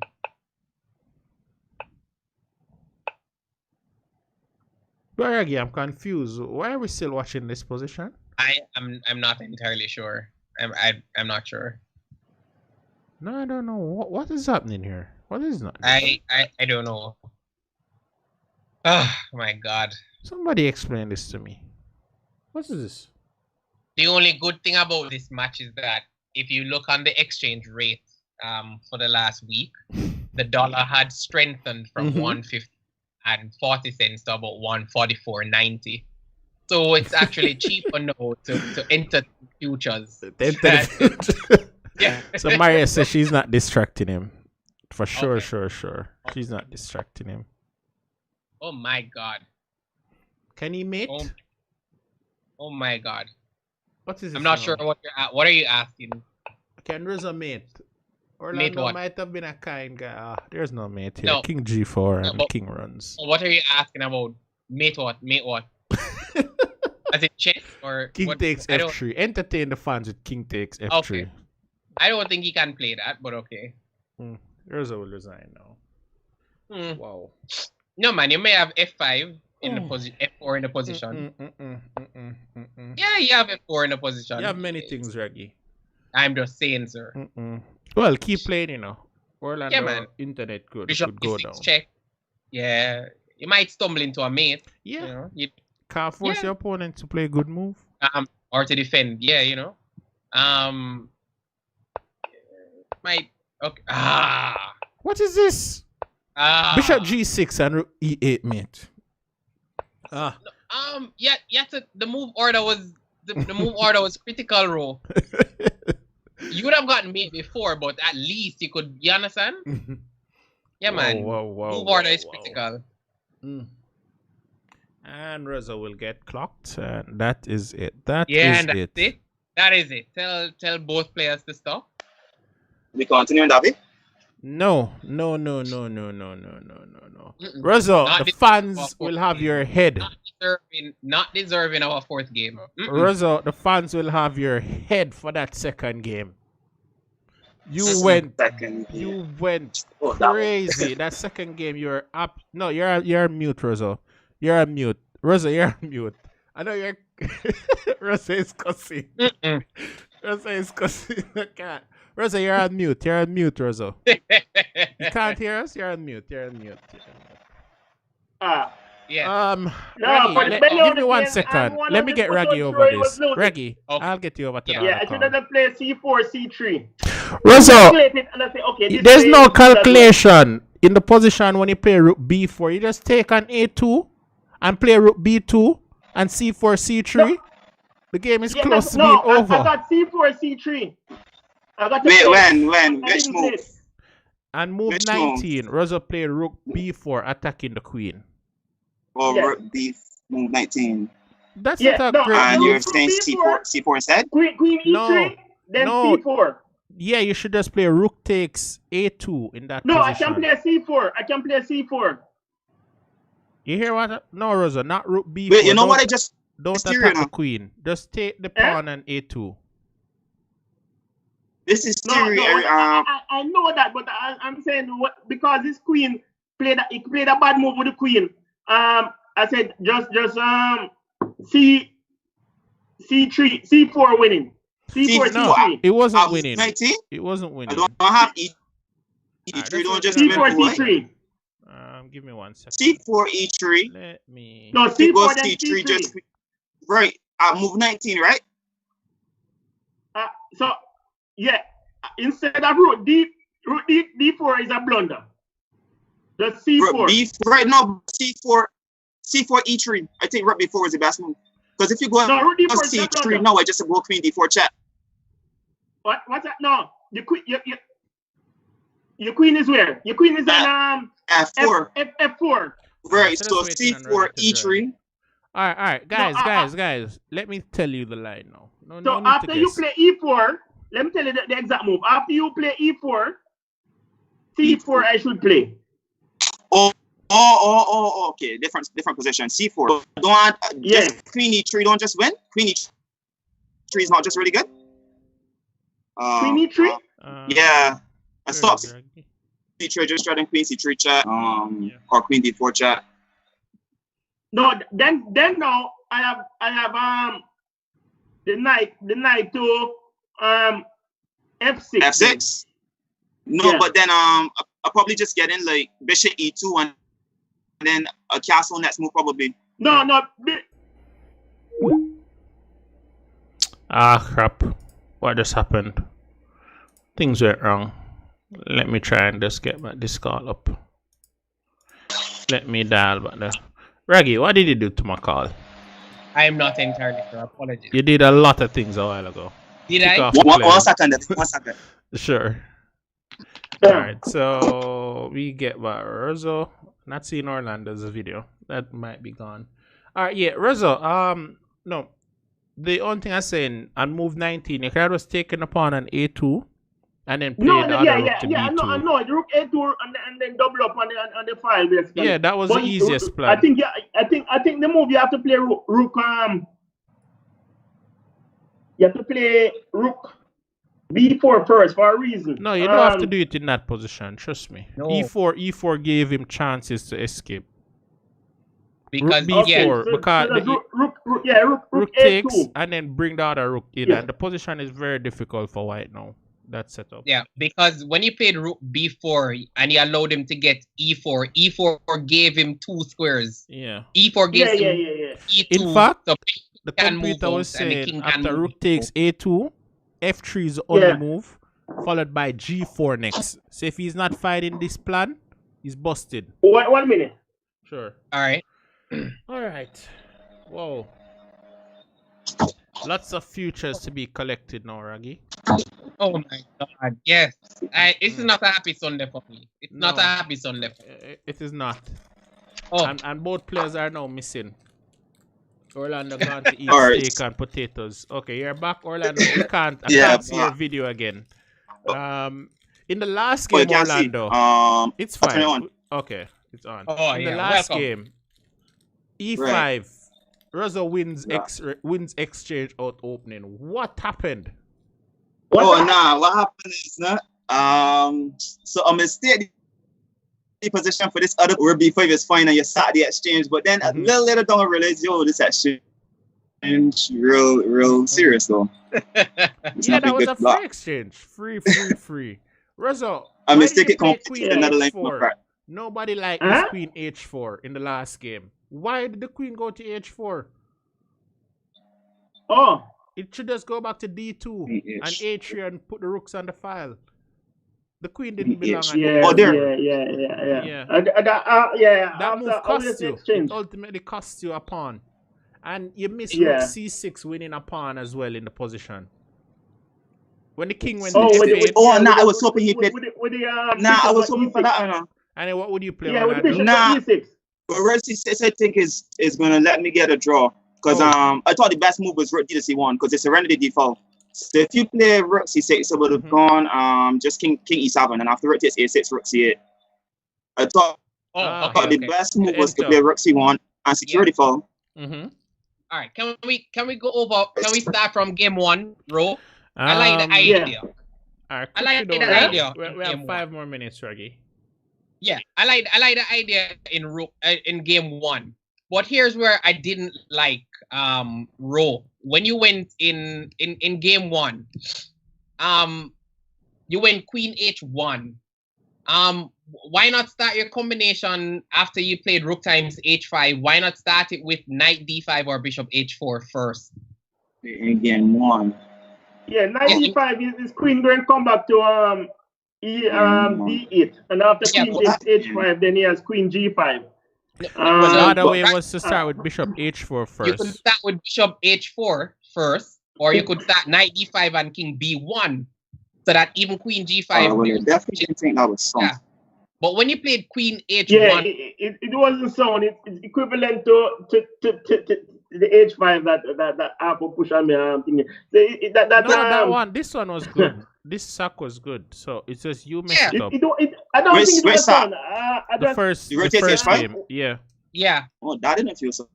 S2: Baragi, I'm confused. Why are we still watching this position?
S1: I'm not entirely sure. I'm not sure.
S2: No, I don't know. What is happening here? What is not?
S1: I don't know. Oh my God.
S2: Somebody explain this to me. What is this?
S1: The only good thing about this match is that if you look on the exchange rate for the last week, the dollar had strengthened from 150 cents to about 144.90. So it's actually cheaper now to enter futures. Yeah.
S2: So Maria says she's not distracting him. For sure, sure. She's not distracting him.
S1: Oh my God.
S2: Can he mate?
S1: Oh my God.
S2: What is this?
S1: I'm not sure what are you asking?
S2: Can Rosa mate? Orlando might have been a kind guy. There's no mate here.
S1: No.
S2: King G4 and King runs.
S1: What are you asking about? Mate what? Mate what? As it chess or
S2: King
S1: what?
S2: takes F3. Entertain the fans with King takes F3.
S1: Okay. I don't think he can play that, but okay.
S2: Rosa will resign now. Wow.
S1: No man, you may have F5 in the position, F4 in the position. Yeah, you have F4 in the position.
S2: You have many things, Reggie.
S1: I'm just saying, sir.
S2: Well, keep playing, you know. Orlando,
S1: yeah, man.
S2: Internet could
S1: E6
S2: go down.
S1: Check. Yeah, you might stumble into a mate.
S2: Yeah.
S1: You know,
S2: can't force your opponent to play a good move.
S1: Or to defend. Yeah, you know. Might. Okay.
S2: What is this? Bishop G6 and Rook E8, mate.
S1: Yeah. The move order was the move order was critical, Rowe. You would have gotten mate before, but at least you could. You understand? Yeah, man.
S2: Whoa,
S1: move order is critical.
S2: And Rosa will get clocked, and that is it. That's
S1: it. That is it. Tell both players to stop.
S3: We continue, David?
S2: No. Rosa, the fans will have your head.
S1: Not deserving our fourth game.
S2: Rosa, the fans will have your head for that second game. You went crazy. That second game, you're up. No, you're mute, Rosa. You're on mute. Rosa, you're on mute. I know you're. Rosa is cussing. Rosa is cussing. Rosa, you're on mute. You're on mute, Rosa. You can't hear us? You're on mute. You're on mute.
S1: Yeah.
S2: Give me 1 second. Let me get Raggy over this. Raggy, okay. I'll get you over to
S4: I should have played C4, C3.
S2: Rosa, there's no calculation in the position when you play Rook B4. You just take an A2 and play Rook B2 and C4, C3. No. The game is close to being over.
S4: I got C4, C3.
S3: When? Which move?
S2: And move 19. Rosa play Rook B4 attacking the queen.
S3: Or Rook B move 19.
S2: That's not a great
S3: and you're saying C4 instead?
S4: Queen E3, then C4.
S2: Yeah, you should just play rook takes a2 in that
S4: No,
S2: position.
S4: I can play c4. I can play c4.
S2: You hear what? No, Rosa, not rook b4.
S3: Wait, you know what I just
S2: Don't
S3: Mysterio
S2: attack the
S3: now.
S2: queen. Just take the pawn and a2.
S3: This is
S4: No,
S3: theory.
S4: I know that, but I'm saying what because this queen played a bad move with the queen. I said just c3 c4 winning. C4
S2: No,
S4: c3.
S2: it wasn't winning.
S3: 19?
S2: It wasn't
S3: I
S2: winning.
S3: don't have e3.
S2: Alright,
S3: Don't
S2: that's
S3: just
S2: what-
S3: win
S4: c4
S3: away.
S4: c3.
S2: Give me 1 second.
S3: C4 E3.
S2: Let me.
S4: No,
S3: It
S4: c4
S3: goes
S4: then
S3: C3
S4: c3.
S3: just right. I move 19, right?
S4: So yeah, instead of rook d4 is a blunder. The c4.
S3: B right now C4 E3. I think right before was the best move. Because if you go
S4: No, rook d4 is a
S3: C3
S4: blunder.
S3: now, I just go queen D4 check.
S4: What's that? No, your queen is where? Your queen is on
S3: F4.
S4: F4.
S3: Right.
S2: So
S3: So
S2: that's waiting on
S3: C4
S2: Reddit to
S3: E3.
S2: All right, guys. Let me tell you the line now. No
S4: So
S2: need
S4: after
S2: to
S4: you
S2: guess.
S4: play e4, let me tell you the exact move. After you play e4, c4 I should play.
S3: Oh, okay. Different position. C4. Don't just queen E3 don't just win. Queen E3 is not just really good.
S4: Queen e3?
S3: Yeah. I stop
S2: Draggy.
S3: C3 just try to queen C3 chat. Or queen D4 chat.
S4: No, then now I have the knight to f6.
S3: F6. No,
S4: Yeah.
S3: but then I'll probably just get in like bishop E2 and then a castle next move probably.
S4: No.
S2: Ah, crap. What just happened? Things went wrong. Let me try and just get this call up. Let me dial back there. Raggy, what did you do to my call?
S1: I am not entirely sure. Apologies.
S2: You did a lot of things a while ago.
S1: Did
S2: Kick
S1: I?
S2: off the
S3: One
S2: players.
S3: second. 1 second.
S2: Sure. Alright, so we get back Rozo. Not seeing Orlando's video. That might be gone. Alright, yeah, Rozo. No. The only thing I'm saying, on move 19, you could have just taken upon an A2 and then play the other rook to B2.
S4: I know. Rook A2 and then double up on the file basically.
S2: Yeah, that was the easiest plan.
S4: I think the move you have to play rook you have to play rook B4 first for a reason.
S2: No, you don't have to do it in that position. Trust me.
S1: No.
S2: E4 gave him chances to escape.
S1: Because
S2: rook
S1: yeah,
S2: B4 because
S4: rook
S2: takes
S4: A2.
S2: and then bring the other rook in, and the position is very difficult for white now. That setup.
S1: yeah, because when he played rook b4 and he allowed him to get e4, e4 gave him 2 squares.
S2: Yeah.
S1: E4 gives him
S4: Yeah.
S1: e2.
S2: In fact,
S1: so
S2: the
S1: can move
S2: computer was
S1: out and the
S2: saying
S1: king can
S2: after
S1: move
S2: rook
S1: out.
S2: takes A2, F3 is the only
S4: Yeah.
S2: move, followed by G4 next. So if he's not fighting this plan, he's busted.
S4: 1 minute.
S2: Sure.
S1: All right.
S2: All right. Whoa. Lots of futures to be collected now, Raggy.
S1: Oh my God, yes. This is not a happy Sunday for me. It's not a happy Sunday for me.
S2: It is not.
S1: Oh,
S2: And both players are now missing. Orlando gone to eat
S3: Alright.
S2: steak and potatoes. Okay, you're back, Orlando. I can't see your video again. In the last
S3: Oh, you
S2: game,
S3: can't see.
S2: Orlando, it's
S3: I'll turn it
S2: fine.
S3: on.
S2: Okay, it's on.
S1: Oh,
S2: In
S1: yeah,
S2: the last
S1: welcome.
S2: game, E5,
S3: Right.
S2: Rosa wins
S3: Yeah.
S2: wins exchange out opening. What happened?
S3: What happened is not so a mistake the position for this other where B5 is fine and you start the exchange, but then a little later down I realize this exchange real serious though. It's
S2: Yeah,
S3: not
S2: that
S3: a
S2: was
S3: good
S2: a
S3: block.
S2: free exchange. Free. Rosa,
S3: A
S2: why
S3: mistake
S2: did
S3: it
S2: you play
S3: completed
S2: queen
S3: another line
S2: H4?
S3: from crack.
S2: Nobody liked this queen H4 in the last game. Why did the queen go to H4?
S4: Oh,
S2: It should just go back to D2 and H3 and put the rooks on the file. The queen didn't belong on
S4: yeah.
S3: Oh, there.
S2: Yeah. That move cost you.
S4: Exchange.
S2: It ultimately costs you a pawn. And you miss
S4: Yeah.
S2: rook C6 winning a pawn as well in the position. When the king went
S4: Oh,
S2: to
S4: with
S2: F8,
S4: the,
S3: I was hoping he played. I was hoping for that.
S2: and then what would you play?
S4: Yeah, with the bishop
S3: Nah.
S4: E6.
S3: But Red C6 I think is gonna let me get a draw. Because I thought the best move was rook D to C1 because it's surrender the default. So if you play rook c6, it would have gone just king e7, and after rook takes a6, rook c8. I thought the best move was to play rook c1 and security fall.
S1: All right, can we go over? Can we start from game 1, Rowe? I like the idea.
S2: I
S1: like the idea.
S2: We have 5 more minutes, Reggie.
S1: Yeah, I like the idea in game 1. But here's where I didn't like Rowe. When you went in game 1, you went queen h1. Why not start your combination after you played rook times h5? Why not start it with knight d5 or bishop h4 first?
S3: In game 1.
S4: Yeah, knight d5 is queen going to come back to d8, and after queen takes h5, then he has queen g5.
S2: The other way was to start with bishop h4 first.
S1: You could start with bishop h4 first, or you could start knight d5 and king b1, so that even queen g5.
S3: I definitely didn't think that was sound.
S1: Yeah. But when you played queen h1,
S4: it wasn't sound. It's equivalent to the h5 that Apple push on me.
S2: That one. This one was good. This sack was good. So it's just you messed up.
S4: I don't think it was sound.
S2: The first game. Yeah.
S1: Yeah.
S3: Oh, that didn't feel so.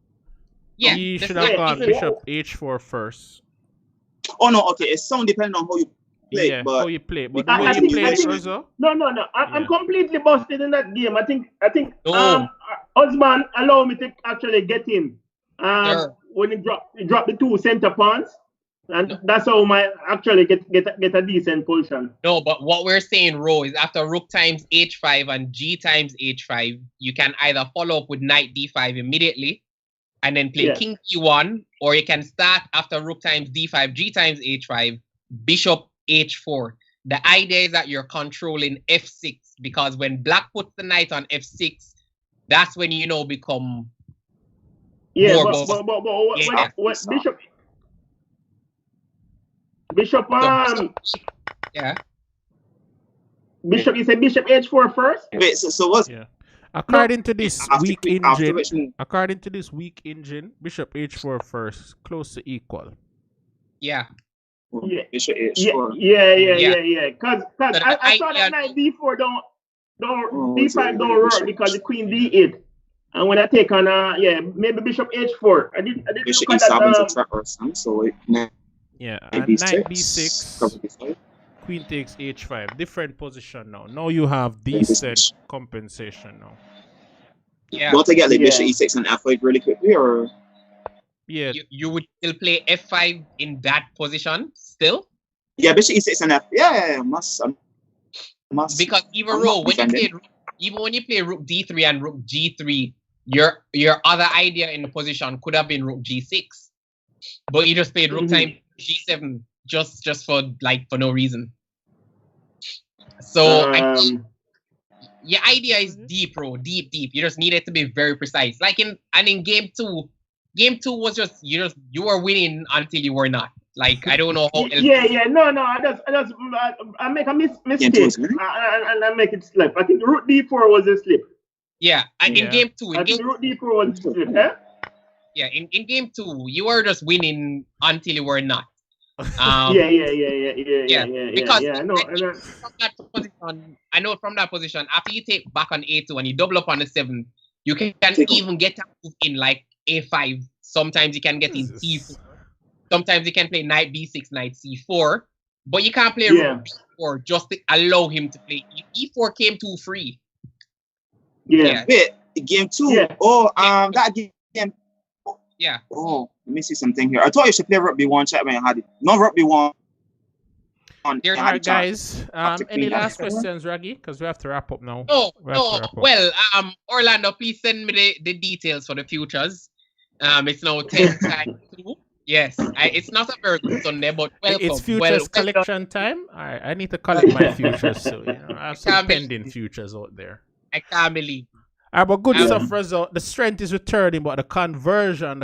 S1: Yeah.
S2: You should have gone bishop h4 first.
S3: Oh no, okay. It's sound depending on how you play.
S2: Yeah,
S3: but
S2: how you play. But the way you play it also.
S4: No. I'm completely busted in that game. I think husband allow me to actually get in. When he dropped the 2 center pawns. And that's how I actually get a decent position.
S1: No, but what we're saying, Rowe, is after rook times h5 and g times h5, you can either follow up with knight d5 immediately and then play king e1, or you can start after rook times d5, g times h5, bishop h4. The idea is that you're controlling f6, because when black puts the knight on f6, that's when become
S4: what Bishop Bishop, you said bishop h4 first?
S3: Wait, so what's
S2: according to this weak engine, bishop h4 first, close to equal.
S3: Yeah. Bishop h4.
S4: Yeah. Cause I saw that knight d4 d5 don't work because the queen d8. And when I take on maybe bishop h4. I didn't
S3: bishop
S4: look at
S3: e7 is a trap or something, so
S2: yeah, and knight b6, queen takes h5. Different position now. Now you have decent compensation now.
S1: Yeah.
S3: Don't I get like bishop e6 and f5 really quickly, or?
S2: Yeah.
S1: You would still play f5 in that position still?
S3: Yeah, bishop e6 and f. Yeah, must.
S1: Because even when you play rook d3 and rook g3, your other idea in the position could have been rook g6, but you just played rook time g7 just for no reason. So your idea is deep, bro, deep. You just need it to be very precise. Like in game 2 was just you were winning until you were not. Like I don't know how. I make a mistake and I make it slip. I think rook d4 was a slip. Yeah, and in game 2,
S4: rook d4 was a slip.
S1: Yeah, in game 2, you were just winning until you were not.
S4: Because
S1: I know from that position, after you take back on a2 and you double up on the 7, you can even get a move in like a5. Sometimes you can get in c4. Sometimes you can play knight b6, knight c4, but you can't play rook b4 just to allow him to play. e4 came too free.
S3: Yeah. Wait, game 2. Yeah. Oh, that game.
S1: Yeah.
S3: Oh, let me see something here. I thought you should play rook b1 check when you had it. No rook b1.
S2: Alright, guys. Any last questions, Raggy? Because we have to wrap up now.
S1: No. Well, Orlando, please send me the details for the futures. It's now 10 times 2. Yes, it's not a very good Sunday, but welcome.
S2: It's futures collection time. I need to collect my futures, so I have some pending futures out there.
S1: I can't believe.
S2: But good stuff result. The strength is returning, but the conversion.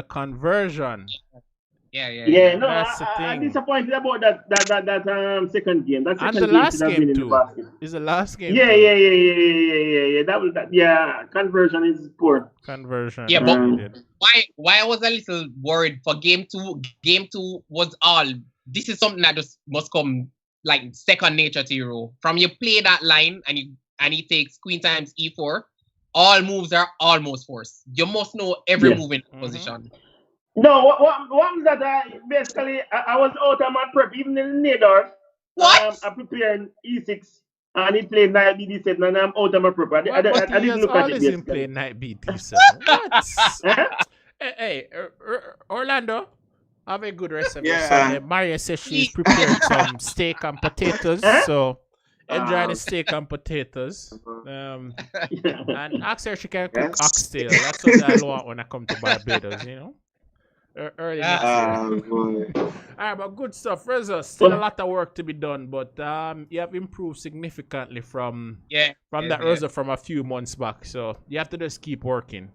S1: Yeah.
S4: No, I'm disappointed about that second game. That second
S2: and the
S4: game
S2: last game too. Is the last game?
S4: Yeah. That was that. Yeah, conversion is poor.
S2: Conversion.
S1: Yeah, but why I was a little worried for game 2? Game 2 was all this is something that just must come like second nature to you. From you play that line and he takes queen times e4, all moves are almost forced. You must know every move in position.
S4: No, what was that? Basically, I was out of my prep, even in the Nadar.
S1: What?
S4: I'm preparing E6, and he played knight B7, and I'm out of my prep. I didn't look at it.
S2: He's playing knight B7. What? Hey, Orlando, have a good rest of your Sunday. Maria says she's prepared some steak and potatoes, so enjoy the steak and potatoes. And ask her if she can cook oxtail. That's what I want when I come to Barbados, you know. Early next year. All right, but good stuff. Reza, still a lot of work to be done, but you have improved significantly from that Reza from a few months back. So you have to just keep working.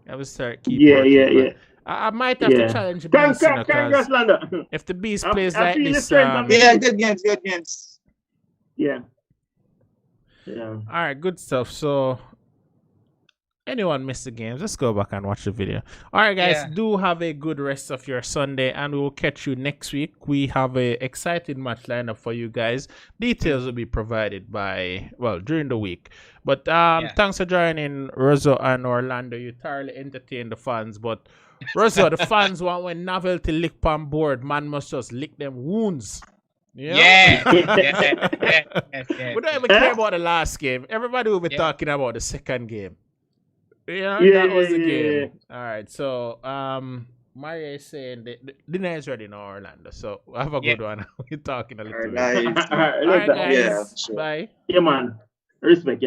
S2: You have to start working. Yeah. I might have to challenge the Beast. If the Beast plays like this,
S3: good games.
S4: Yeah.
S2: All right, good stuff. So. Anyone missed the games, let's go back and watch the video. All right, guys, do have a good rest of your Sunday, and we'll catch you next week. We have a exciting match lineup for you guys. Details will be provided during the week. But thanks for joining, Rosa and Orlando. You thoroughly entertained the fans. But Rosa, the fans want when novelty lick on board, man must just lick them wounds. Yeah. We don't even care about the last game. Everybody will be talking about the second game. That was the game. All right, so Maria is saying the dinner is ready now, Orlando. So have a good one. We're talking a little bit.
S3: Nice.
S2: All right, guys. Bye.
S4: Yeah, man. Respect.